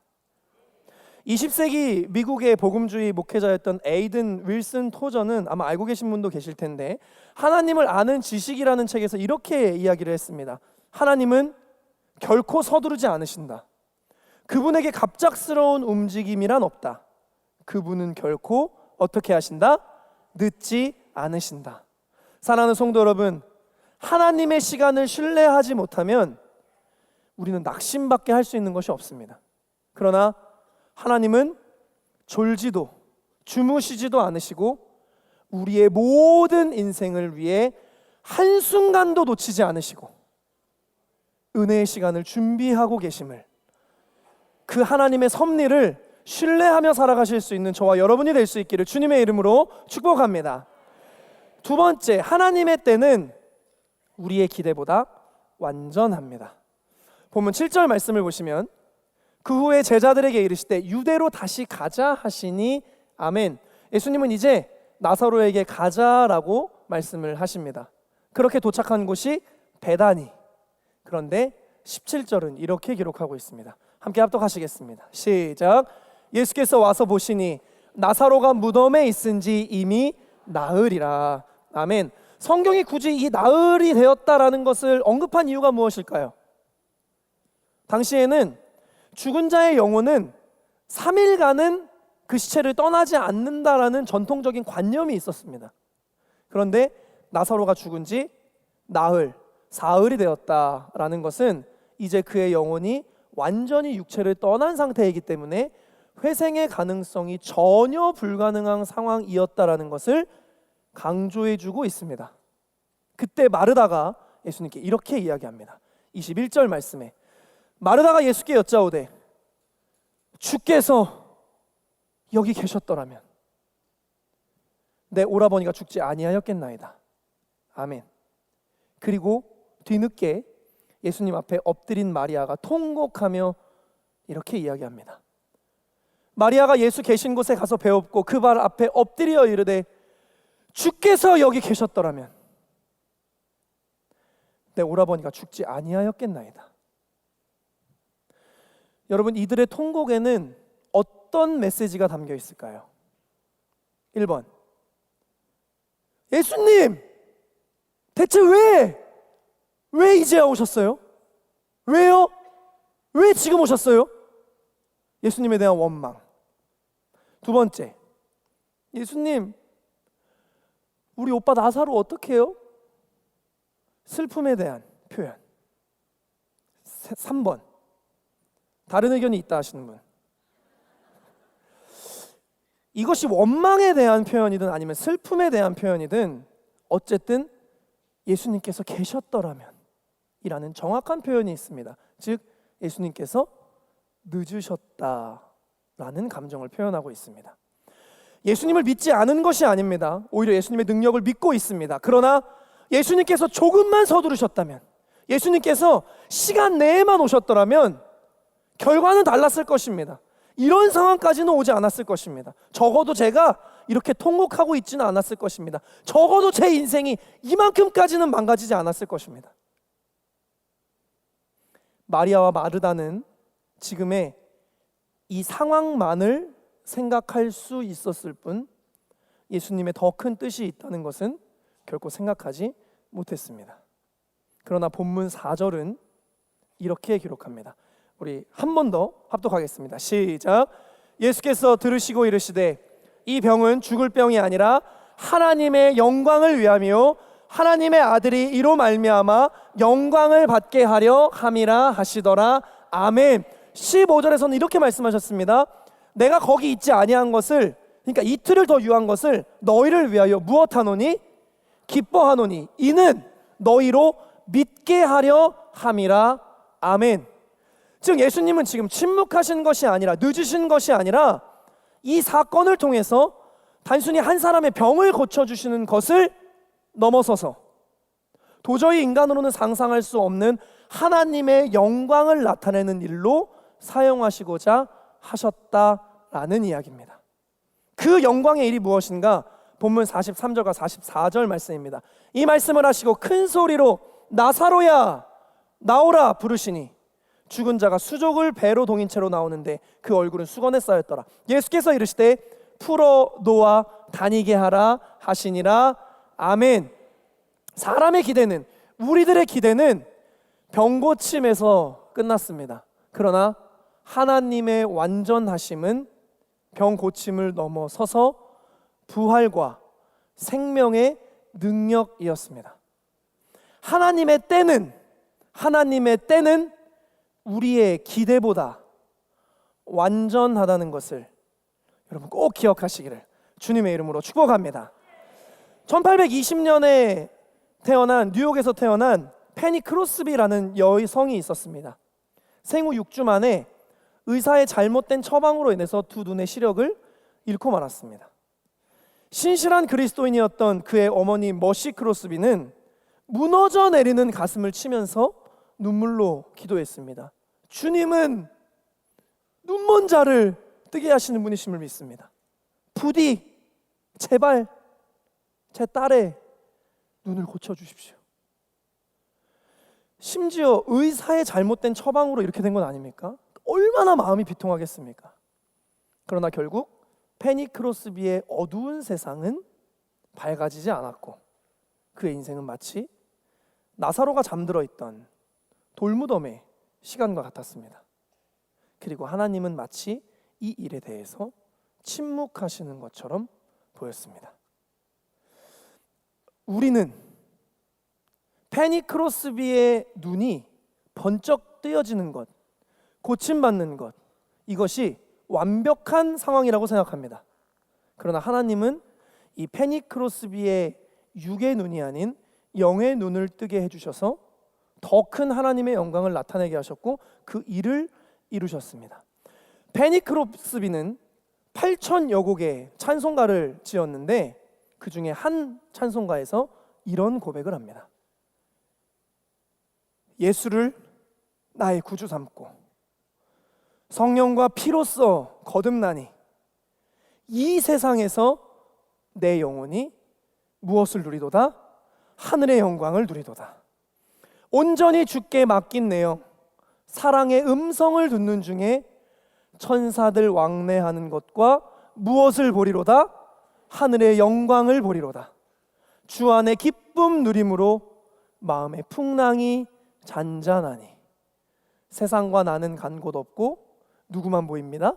20세기 미국의 복음주의 목회자였던 에이든 윌슨 토저는 아마 알고 계신 분도 계실 텐데, 하나님을 아는 지식이라는 책에서 이렇게 이야기를 했습니다. 하나님은 결코 서두르지 않으신다. 그분에게 갑작스러운 움직임이란 없다. 그분은 결코 어떻게 하신다? 늦지 않으신다. 사랑하는 성도 여러분, 하나님의 시간을 신뢰하지 못하면 우리는 낙심밖에 할 수 있는 것이 없습니다. 그러나 하나님은 졸지도 주무시지도 않으시고 우리의 모든 인생을 위해 한순간도 놓치지 않으시고 은혜의 시간을 준비하고 계심을, 그 하나님의 섭리를 신뢰하며 살아가실 수 있는 저와 여러분이 될 수 있기를 주님의 이름으로 축복합니다. 두 번째, 하나님의 때는 우리의 기대보다 완전합니다. 본문 7절 말씀을 보시면 그 후에 제자들에게 이르시되 유대로 다시 가자 하시니 아멘. 예수님은 이제 나사로에게 가자라고 말씀을 하십니다. 그렇게 도착한 곳이 베다니. 그런데 17절은 이렇게 기록하고 있습니다. 함께 합독하시겠습니다. 시작. 예수께서 와서 보시니 나사로가 무덤에 있은지 이미 나흘이라. 아멘. 성경이 굳이 이 나흘이 되었다라는 것을 언급한 이유가 무엇일까요? 당시에는 죽은 자의 영혼은 3일간은 그 시체를 떠나지 않는다라는 전통적인 관념이 있었습니다. 그런데 나사로가 죽은 지 나흘, 사흘이 되었다라는 것은 이제 그의 영혼이 완전히 육체를 떠난 상태이기 때문에 회생의 가능성이 전혀 불가능한 상황이었다라는 것을 강조해주고 있습니다. 그때 마르다가 예수님께 이렇게 이야기합니다. 21절 말씀에 마르다가 예수께 여짜오되 주께서 여기 계셨더라면 내 오라버니가 죽지 아니하였겠나이다. 아멘. 그리고 뒤늦게 예수님 앞에 엎드린 마리아가 통곡하며 이렇게 이야기합니다. 마리아가 예수 계신 곳에 가서 배웠고 그 발 앞에 엎드려 이르되 주께서 여기 계셨더라면 내 오라버니가 죽지 아니하였겠나이다. 여러분, 이들의 통곡에는 어떤 메시지가 담겨 있을까요? 1번. 예수님, 대체 왜 이제야 오셨어요? 왜요? 왜 지금 오셨어요? 예수님에 대한 원망. 두 번째, 예수님, 우리 오빠 나사로 어떻게 해요? 슬픔에 대한 표현. 3번, 다른 의견이 있다 하시는 분. 이것이 원망에 대한 표현이든 아니면 슬픔에 대한 표현이든 어쨌든 예수님께서 계셨더라면 이라는 정확한 표현이 있습니다. 즉 예수님께서 늦으셨다라는 감정을 표현하고 있습니다. 예수님을 믿지 않은 것이 아닙니다. 오히려 예수님의 능력을 믿고 있습니다. 그러나 예수님께서 조금만 서두르셨다면, 예수님께서 시간 내에만 오셨더라면 결과는 달랐을 것입니다. 이런 상황까지는 오지 않았을 것입니다. 적어도 제가 이렇게 통곡하고 있지는 않았을 것입니다. 적어도 제 인생이 이만큼까지는 망가지지 않았을 것입니다. 마리아와 마르다는 지금의 이 상황만을 생각할 수 있었을 뿐 예수님의 더 큰 뜻이 있다는 것은 결코 생각하지 못했습니다. 그러나 본문 4절은 이렇게 기록합니다. 우리 한 번 더 합독하겠습니다. 시작. 예수께서 들으시고 이르시되 이 병은 죽을 병이 아니라 하나님의 영광을 위함이요 하나님의 아들이 이로 말미암아 영광을 받게 하려 함이라 하시더라. 아멘. 15절에서는 이렇게 말씀하셨습니다. 내가 거기 있지 아니한 것을, 그러니까 이틀을 더 유한 것을 너희를 위하여 무엇하노니? 기뻐하노니 이는 너희로 믿게 하려 함이라. 아멘. 즉 예수님은 지금 침묵하신 것이 아니라, 늦으신 것이 아니라 이 사건을 통해서 단순히 한 사람의 병을 고쳐주시는 것을 넘어서서 도저히 인간으로는 상상할 수 없는 하나님의 영광을 나타내는 일로 사용하시고자 하셨다라는 이야기입니다. 그 영광의 일이 무엇인가? 본문 43절과 44절 말씀입니다. 이 말씀을 하시고 큰 소리로 나사로야 나오라 부르시니 죽은 자가 수족을 배로 동인 채로 나오는데 그 얼굴은 수건에 쌓였더라. 예수께서 이르시되 풀어 놓아 다니게 하라 하시니라. 아멘. 사람의 기대는, 우리들의 기대는 병고침에서 끝났습니다. 그러나 하나님의 완전하심은 병고침을 넘어서서 부활과 생명의 능력이었습니다. 하나님의 때는 우리의 기대보다 완전하다는 것을 여러분 꼭 기억하시기를 주님의 이름으로 축복합니다. 1820년에 태어난, 뉴욕에서 태어난 페니 크로스비라는 여성이 있었습니다. 생후 6주 만에 의사의 잘못된 처방으로 인해서 두 눈의 시력을 잃고 말았습니다. 신실한 그리스도인이었던 그의 어머니 머시 크로스비는 무너져 내리는 가슴을 치면서 눈물로 기도했습니다. 주님은 눈먼 자를 뜨게 하시는 분이심을 믿습니다. 부디 제발 제 딸의 눈을 고쳐주십시오. 심지어 의사의 잘못된 처방으로 이렇게 된 건 아닙니까? 얼마나 마음이 비통하겠습니까? 그러나 결국 페니 크로스비의 어두운 세상은 밝아지지 않았고 그의 인생은 마치 나사로가 잠들어 있던 돌무덤의 시간과 같았습니다. 그리고 하나님은 마치 이 일에 대해서 침묵하시는 것처럼 보였습니다. 우리는 페니 크로스비의 눈이 번쩍 뜨여지는 것, 고침받는 것, 이것이 완벽한 상황이라고 생각합니다. 그러나 하나님은 이 페니 크로스비의 육의 눈이 아닌 영의 눈을 뜨게 해주셔서 더 큰 하나님의 영광을 나타내게 하셨고 그 일을 이루셨습니다. 페니 크로스비는 8,000여 곡의 찬송가를 지었는데 그 중에 한 찬송가에서 이런 고백을 합니다. 예수를 나의 구주 삼고 성령과 피로써 거듭나니 이 세상에서 내 영혼이 무엇을 누리도다? 하늘의 영광을 누리도다. 온전히 주께 맡긴 내 영, 사랑의 음성을 듣는 중에 천사들 왕래하는 것과 무엇을 보리로다? 하늘의 영광을 보리로다. 주 안에 기쁨 누림으로 마음의 풍랑이 잔잔하니. 세상과 나는 간 곳 없고 누구만 보입니다?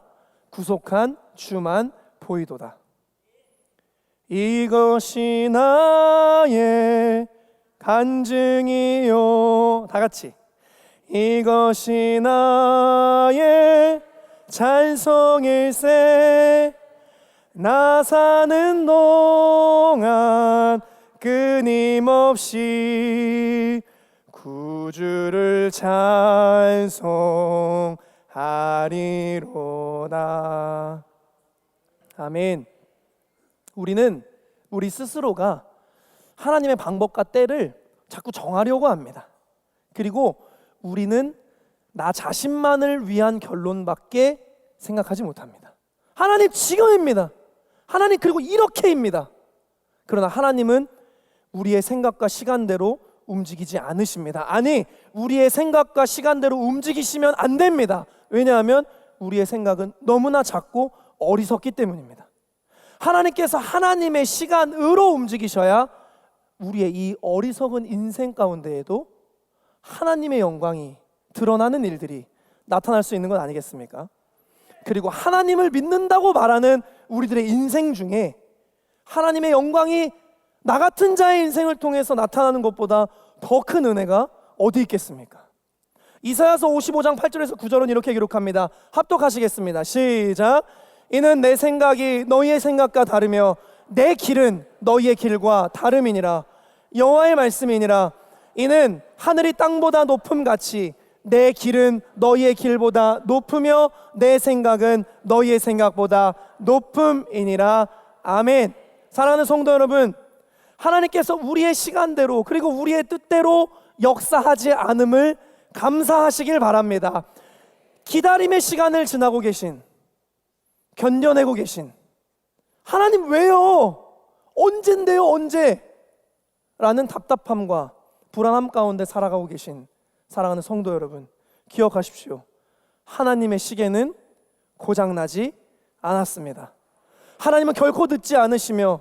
구속한 주만 보이도다. 이것이 나의 간증이요. 다 같이. 이것이 나의 찬송일세. 나 사는 동안 끊임없이 구주를 찬송하리로다. 아멘. 우리는 우리 스스로가 하나님의 방법과 때를 자꾸 정하려고 합니다. 그리고 우리는 나 자신만을 위한 결론밖에 생각하지 못합니다. 하나님 지금입니다. 하나님 그리고 이렇게입니다. 그러나 하나님은 우리의 생각과 시간대로 움직이지 않으십니다. 아니, 우리의 생각과 시간대로 움직이시면 안 됩니다. 왜냐하면 우리의 생각은 너무나 작고 어리석기 때문입니다. 하나님께서 하나님의 시간으로 움직이셔야 우리의 이 어리석은 인생 가운데에도 하나님의 영광이 드러나는 일들이 나타날 수 있는 건 아니겠습니까? 그리고 하나님을 믿는다고 말하는 우리들의 인생 중에 하나님의 영광이 나 같은 자의 인생을 통해서 나타나는 것보다 더 큰 은혜가 어디 있겠습니까? 이사야서 55장 8절에서 9절은 이렇게 기록합니다. 합독하시겠습니다. 시작. 이는 내 생각이 너희의 생각과 다르며 내 길은 너희의 길과 다름이니라. 여호와의 말씀이니라. 이는 하늘이 땅보다 높음같이 내 길은 너희의 길보다 높으며 내 생각은 너희의 생각보다 높음이니라. 아멘. 사랑하는 성도 여러분, 하나님께서 우리의 시간대로 그리고 우리의 뜻대로 역사하지 않음을 감사하시길 바랍니다. 기다림의 시간을 지나고 계신, 견뎌내고 계신 하나님 왜요? 언젠데요? 언제? 라는 답답함과 불안함 가운데 살아가고 계신 사랑하는 성도 여러분, 기억하십시오. 하나님의 시계는 고장나지 않았습니다. 하나님은 결코 늦지 않으시며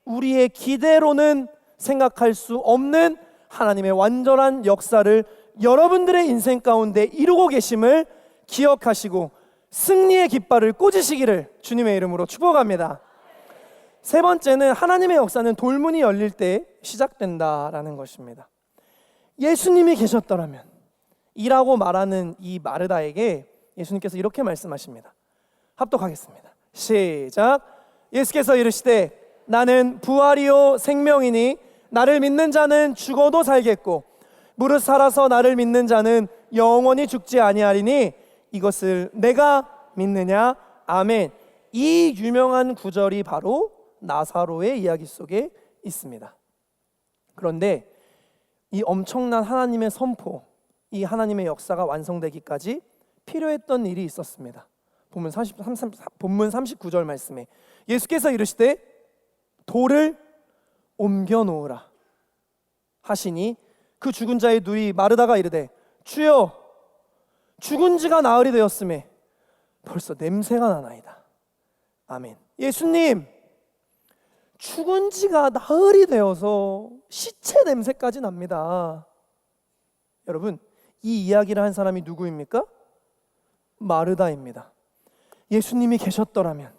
우리의 기대로는 생각할 수 없는 하나님의 완전한 역사를 여러분들의 인생 가운데 이루고 계심을 기억하시고 승리의 깃발을 꽂으시기를 주님의 이름으로 축복합니다. 세 번째는 하나님의 역사는 돌문이 열릴 때 시작된다라는 것입니다. 예수님이 계셨더라면 이라고 말하는 이 마르다에게 예수님께서 이렇게 말씀하십니다. 합독하겠습니다. 시작. 예수께서 이르시되 나는 부활이요 생명이니 나를 믿는 자는 죽어도 살겠고 무릇 살아서 나를 믿는 자는 영원히 죽지 아니하리니 이것을 내가 믿느냐? 아멘. 이 유명한 구절이 바로 나사로의 이야기 속에 있습니다. 그런데 이 엄청난 하나님의 선포, 이 하나님의 역사가 완성되기까지 필요했던 일이 있었습니다. 본문 39절 말씀에 예수께서 이르시되 돌을 옮겨 놓으라 하시니 그 죽은 자의 누이 마르다가 이르되 주여 죽은 지가 나흘이 되었음에 벌써 냄새가 나나이다. 아멘. 예수님, 죽은 지가 나흘이 되어서 시체 냄새까지 납니다. 여러분, 이 이야기를 한 사람이 누구입니까? 마르다입니다. 예수님이 계셨더라면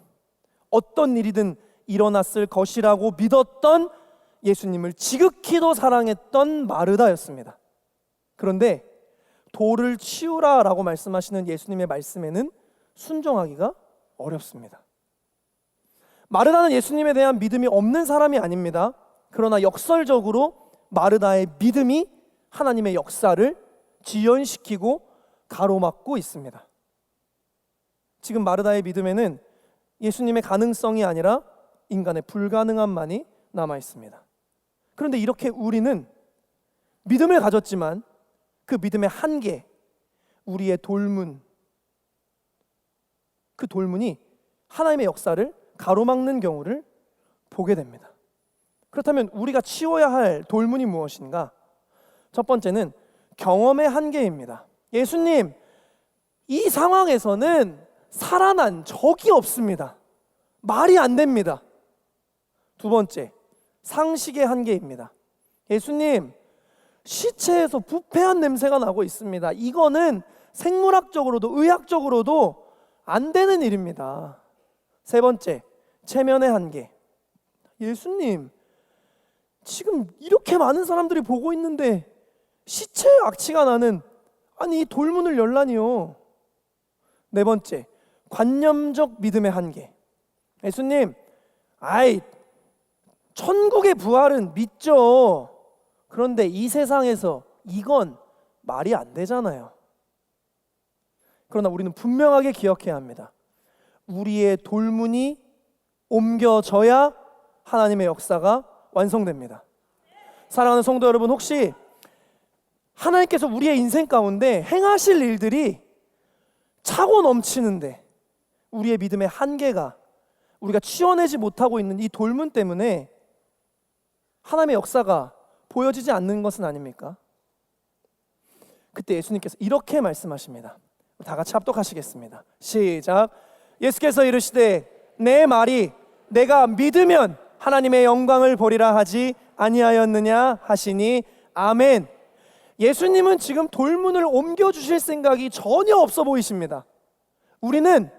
어떤 일이든 일어났을 것이라고 믿었던 예수님을 지극히도 사랑했던 마르다였습니다. 그런데 돌을 치우라 라고 말씀하시는 예수님의 말씀에는 순종하기가 어렵습니다. 마르다는 예수님에 대한 믿음이 없는 사람이 아닙니다. 그러나 역설적으로 마르다의 믿음이 하나님의 역사를 지연시키고 가로막고 있습니다. 지금 마르다의 믿음에는 예수님의 가능성이 아니라 인간의 불가능함만이 남아 있습니다. 그런데 이렇게 우리는 믿음을 가졌지만 그 믿음의 한계, 우리의 돌문, 그 돌문이 하나님의 역사를 가로막는 경우를 보게 됩니다. 그렇다면 우리가 치워야 할 돌문이 무엇인가? 첫 번째는 경험의 한계입니다. 예수님, 이 상황에서는 살아난 적이 없습니다. 말이 안 됩니다. 두 번째, 상식의 한계입니다. 예수님, 시체에서 부패한 냄새가 나고 있습니다. 이거는 생물학적으로도 의학적으로도 안 되는 일입니다. 세 번째, 체면의 한계. 예수님, 지금 이렇게 많은 사람들이 보고 있는데 시체에 악취가 나는, 아니 이 돌문을 열라니요. 네 번째, 관념적 믿음의 한계. 예수님, 천국의 부활은 믿죠. 그런데 이 세상에서 이건 말이 안 되잖아요. 그러나 우리는 분명하게 기억해야 합니다. 우리의 돌문이 옮겨져야 하나님의 역사가 완성됩니다. 사랑하는 성도 여러분, 혹시 하나님께서 우리의 인생 가운데 행하실 일들이 차고 넘치는데 우리의 믿음의 한계가, 우리가 치워내지 못하고 있는 이 돌문 때문에 하나님의 역사가 보여지지 않는 것은 아닙니까? 그때 예수님께서 이렇게 말씀하십니다. 다 같이 합독하시겠습니다. 시작. 예수께서 이르시되 내 말이 내가 믿으면 하나님의 영광을 보리라 하지 아니하였느냐 하시니 아멘. 예수님은 지금 돌문을 옮겨주실 생각이 전혀 없어 보이십니다. 우리는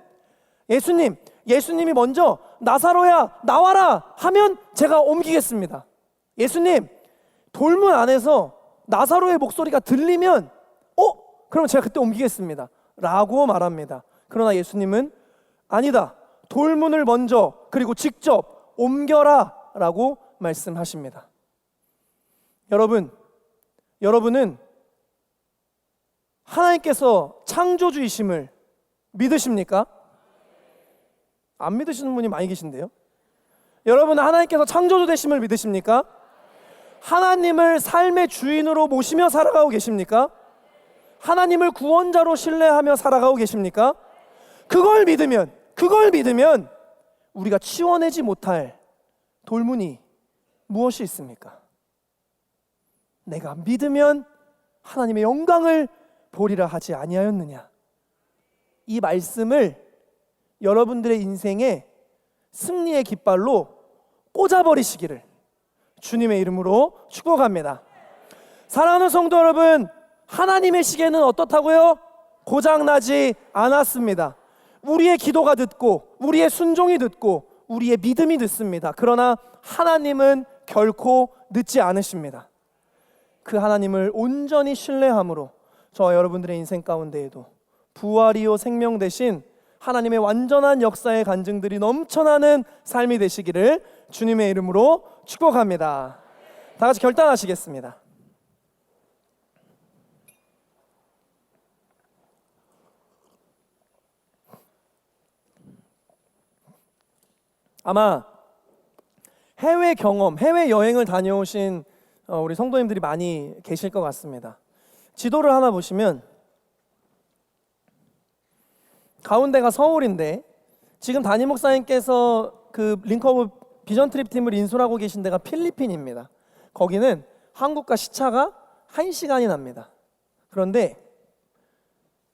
예수님이 먼저 나사로야 나와라 하면 제가 옮기겠습니다. 예수님, 돌문 안에서 나사로의 목소리가 들리면 그럼 제가 그때 옮기겠습니다 라고 말합니다. 그러나 예수님은 아니다, 돌문을 먼저 그리고 직접 옮겨라 라고 말씀하십니다. 여러분은 하나님께서 창조주이심을 믿으십니까? 안 믿으시는 분이 많이 계신데요. 여러분은 하나님께서 창조주 되심을 믿으십니까? 하나님을 삶의 주인으로 모시며 살아가고 계십니까? 하나님을 구원자로 신뢰하며 살아가고 계십니까? 그걸 믿으면 우리가 치워내지 못할 돌문이 무엇이 있습니까? 내가 믿으면 하나님의 영광을 보리라 하지 아니하였느냐. 이 말씀을 여러분들의 인생에 승리의 깃발로 꽂아버리시기를 주님의 이름으로 축복합니다. 사랑하는 성도 여러분, 하나님의 시계는 어떻다고요? 고장나지 않았습니다. 우리의 기도가 듣고 우리의 순종이 듣고 우리의 믿음이 듣습니다. 그러나 하나님은 결코 늦지 않으십니다. 그 하나님을 온전히 신뢰함으로 저와 여러분들의 인생 가운데에도 부활이요 생명 되신 하나님의 완전한 역사의 간증들이 넘쳐나는 삶이 되시기를 주님의 이름으로 축복합니다. 다 같이 결단하시겠습니다. 아마 해외 경험, 해외 여행을 다녀오신 우리 성도님들이 많이 계실 것 같습니다. 지도를 하나 보시면 가운데가 서울인데 지금 담임 목사님께서 그 링크오브 비전 트립 팀을 인솔하고 계신 데가 필리핀입니다. 거기는 한국과 시차가 1시간이 납니다. 그런데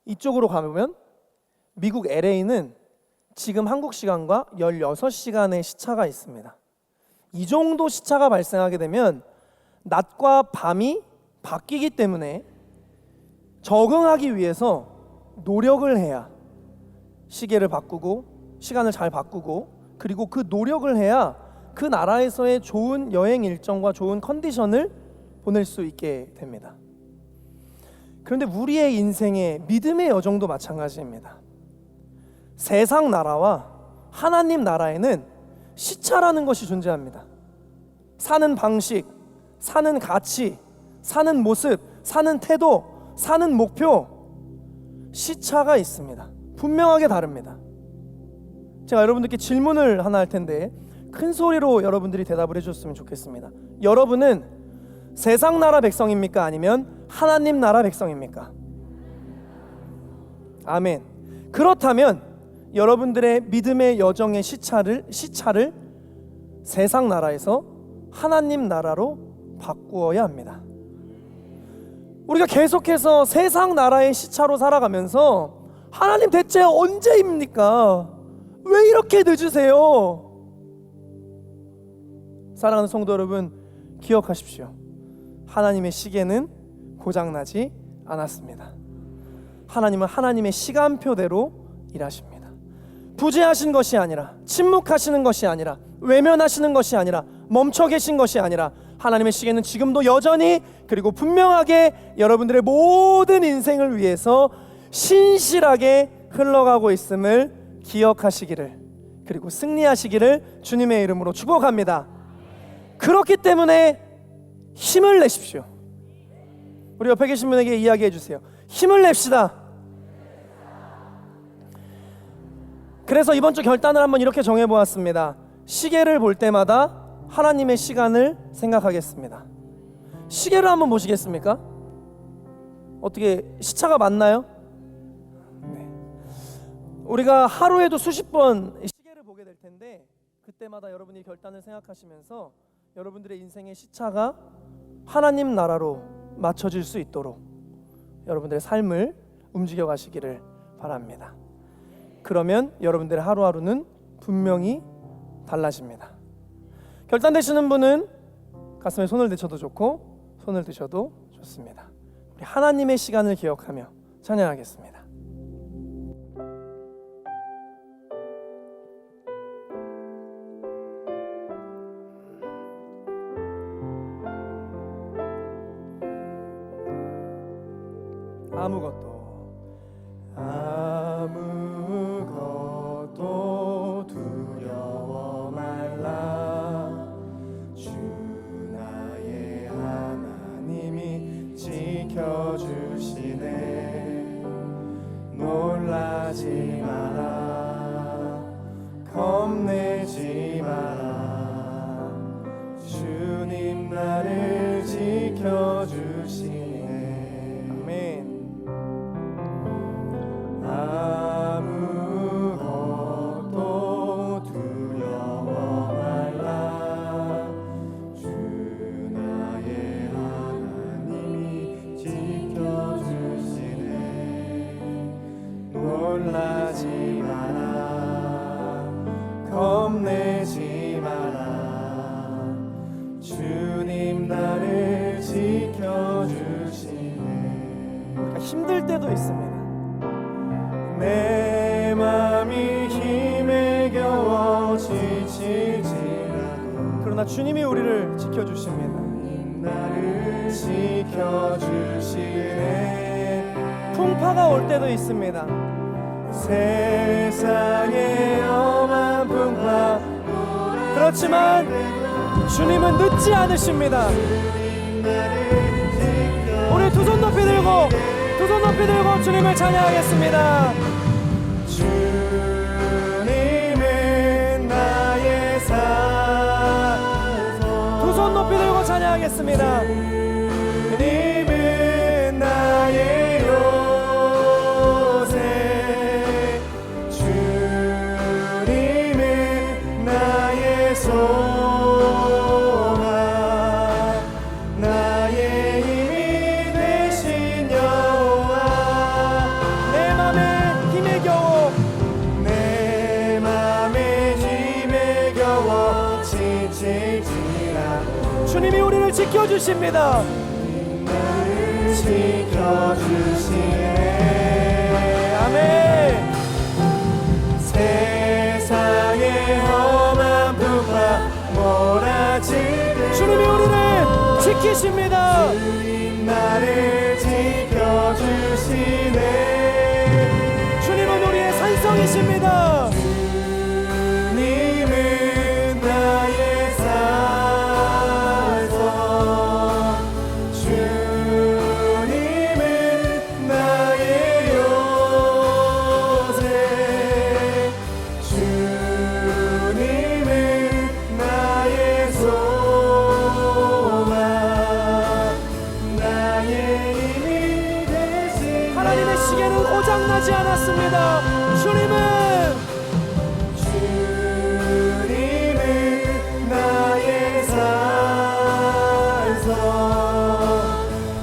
이쪽으로 가보면 미국 LA는 지금 한국 시간과 16시간의 시차가 있습니다. 이 정도 시차가 발생하게 되면 낮과 밤이 바뀌기 때문에 적응하기 위해서 노력을 해야 시계를 바꾸고 시간을 잘 바꾸고 그리고 그 노력을 해야 그 나라에서의 좋은 여행 일정과 좋은 컨디션을 보낼 수 있게 됩니다. 그런데 우리의 인생의 믿음의 여정도 마찬가지입니다. 세상 나라와 하나님 나라에는 시차라는 것이 존재합니다. 사는 방식, 사는 가치, 사는 모습, 사는 태도, 사는 목표, 시차가 있습니다. 분명하게 다릅니다. 제가 여러분들께 질문을 하나 할 텐데 큰 소리로 여러분들이 대답을 해주셨으면 좋겠습니다. 여러분은 세상 나라 백성입니까? 아니면 하나님 나라 백성입니까? 아멘. 그렇다면 여러분들의 믿음의 여정의 시차를 세상 나라에서 하나님 나라로 바꾸어야 합니다. 우리가 계속해서 세상 나라의 시차로 살아가면서 하나님 대체 언제입니까? 왜 이렇게 늦으세요? 사랑하는 성도 여러분, 기억하십시오. 하나님의 시계는 고장나지 않았습니다. 하나님은 하나님의 시간표대로 일하십니다. 부재하신 것이 아니라, 침묵하시는 것이 아니라, 외면하시는 것이 아니라, 멈춰 계신 것이 아니라, 하나님의 시계는 지금도 여전히 그리고 분명하게 여러분들의 모든 인생을 위해서 신실하게 흘러가고 있음을 기억하시기를, 그리고 승리하시기를 주님의 이름으로 축복합니다. 그렇기 때문에 힘을 내십시오. 우리 옆에 계신 분에게 이야기해 주세요. 힘을 냅시다. 그래서 이번 주 결단을 한번 이렇게 정해보았습니다. 시계를 볼 때마다 하나님의 시간을 생각하겠습니다. 시계를 한번 보시겠습니까? 어떻게 시차가 맞나요? 네. 우리가 하루에도 수십 번 시계를 보게 될 텐데, 그때마다 여러분이 결단을 생각하시면서 여러분들의 인생의 시차가 하나님 나라로 맞춰질 수 있도록 여러분들의 삶을 움직여 가시기를 바랍니다. 그러면 여러분들의 하루하루는 분명히 달라집니다. 결단되시는 분은 가슴에 손을 대셔도 좋고 손을 드셔도 좋습니다. 우리 하나님의 시간을 기억하며 찬양하겠습니다. 아무것도 두려워 말라. 주 나의 하나님이 지켜주시네. 놀라지 마라, 겁내지 마라. 주님 나를 지켜주시네. 아멘. 아무것도 두려워 말라. 주 나의 하나님이 지켜주시네. 놀라지 마라, 겁내지 마라. 주님 나를 지켜주시네. 힘들 때도 있습니다. 내 맘이 힘에 겨워 지치지라도, 그러나 주님이 우리를 지켜주십니다. 나를 지켜주시네. 풍파가 올 때도 있습니다. 세상의 엄한 풍파, 그렇지만 주님은 늦지 않으십니다. 우리 두 손 높이 들고 주님을 찬양하겠습니다. 주님은 나의 산. 두 손 높이 들고 찬양하겠습니다. 주님은 나의 요새. 주님은 나의 소망. 나의 힘이 되신 여호와. 내 맘에 힘에 겨워, 내 맘에 힘에 겨워 지칠지라도 주님이 우리를 지켜주십니다. 나를 지켜주시네. 아멘. 세상의 험한 풍파 몰아치는 주님이 우리를 지키십니다. 주님 나를 지켜주시네. 주님은 우리의 산성이십니다. 주님은 나의 산성. 주님은 나의 요새. 주님은 나의 소망. 나의 힘이 되신 하나님의 시계는 고장나지 않았습니다. 주님은 나의 산성.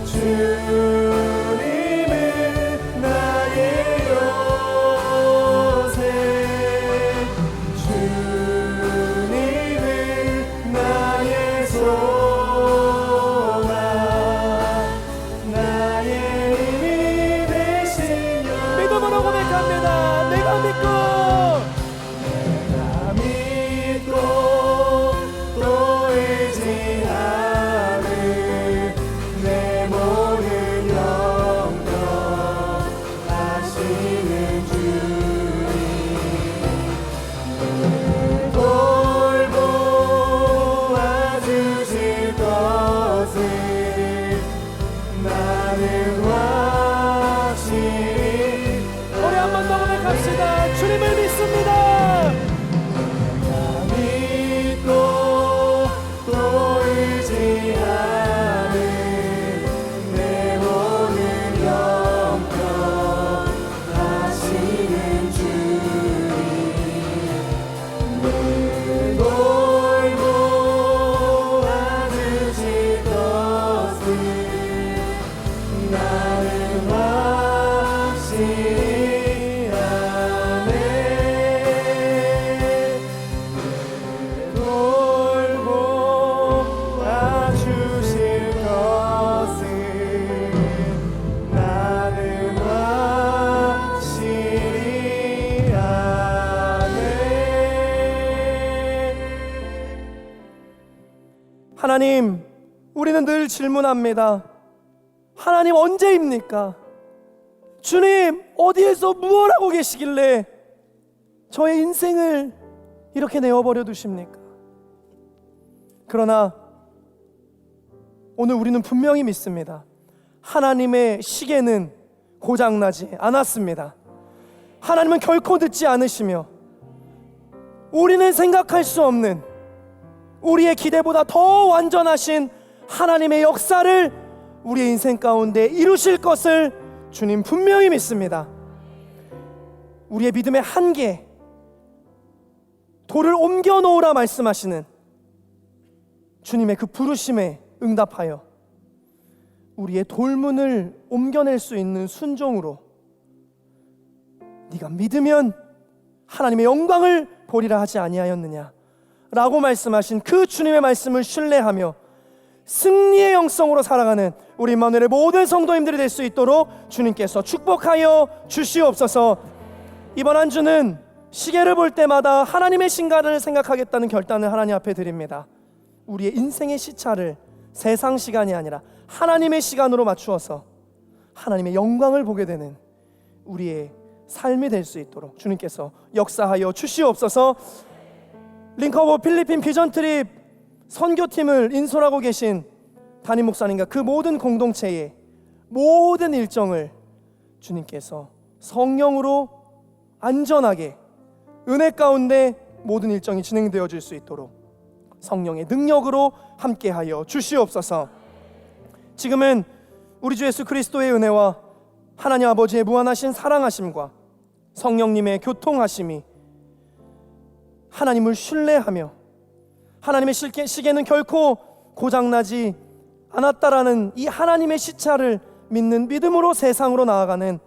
주님은 나의 요새. 주님은 나의 하나님, 우리는 늘 질문합니다. 하나님 언제입니까? 주님 어디에서 무엇 하고 계시길래 저의 인생을 이렇게 내어버려 두십니까? 그러나 오늘 우리는 분명히 믿습니다. 하나님의 시계는 고장나지 않았습니다. 하나님은 결코 늦지 않으시며 우리는 생각할 수 없는 우리의 기대보다 더 완전하신 하나님의 역사를 우리의 인생 가운데 이루실 것을 주님 분명히 믿습니다. 우리의 믿음의 한계, 돌을 옮겨 놓으라 말씀하시는 주님의 그 부르심에 응답하여 우리의 돌문을 옮겨낼 수 있는 순종으로 네가 믿으면 하나님의 영광을 보리라 하지 아니하였느냐 라고 말씀하신 그 주님의 말씀을 신뢰하며 승리의 영성으로 살아가는 우리 임마누엘의 모든 성도님들이 될 수 있도록 주님께서 축복하여 주시옵소서. 이번 한 주는 시계를 볼 때마다 하나님의 신가를 생각하겠다는 결단을 하나님 앞에 드립니다. 우리의 인생의 시차를 세상 시간이 아니라 하나님의 시간으로 맞추어서 하나님의 영광을 보게 되는 우리의 삶이 될 수 있도록 주님께서 역사하여 주시옵소서. 링커버 필리핀 비전 트립 선교팀을 인솔하고 계신 담임 목사님과 그 모든 공동체의 모든 일정을 주님께서 성령으로 안전하게 은혜 가운데 모든 일정이 진행되어 줄 수 있도록 성령의 능력으로 함께하여 주시옵소서. 지금은 우리 주 예수 그리스도의 은혜와 하나님 아버지의 무한하신 사랑하심과 성령님의 교통하심이 하나님을 신뢰하며 하나님의 시계는 결코 고장나지 않았다라는 이 하나님의 시차를 믿는 믿음으로 세상으로 나아가는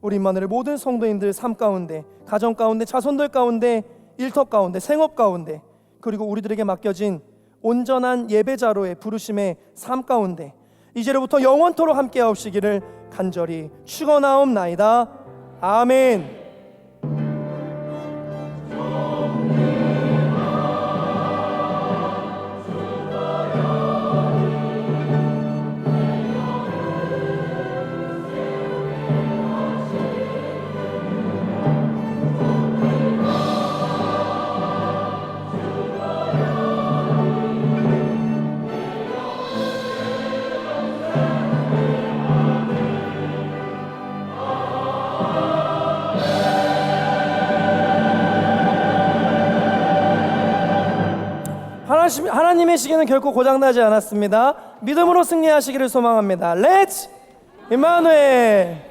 우리 임마누엘의 모든 성도님들 삶 가운데, 가정 가운데, 자손들 가운데, 일터 가운데, 생업 가운데, 그리고 우리들에게 맡겨진 온전한 예배자로의 부르심의 삶 가운데 이제로부터 영원토록 함께하옵시기를 간절히 축원하옵나이다. 아멘. 하나님의 시계는 결코 고장나지 않았습니다. 믿음으로 승리하시기를 소망합니다. 렛츠 임마누엘.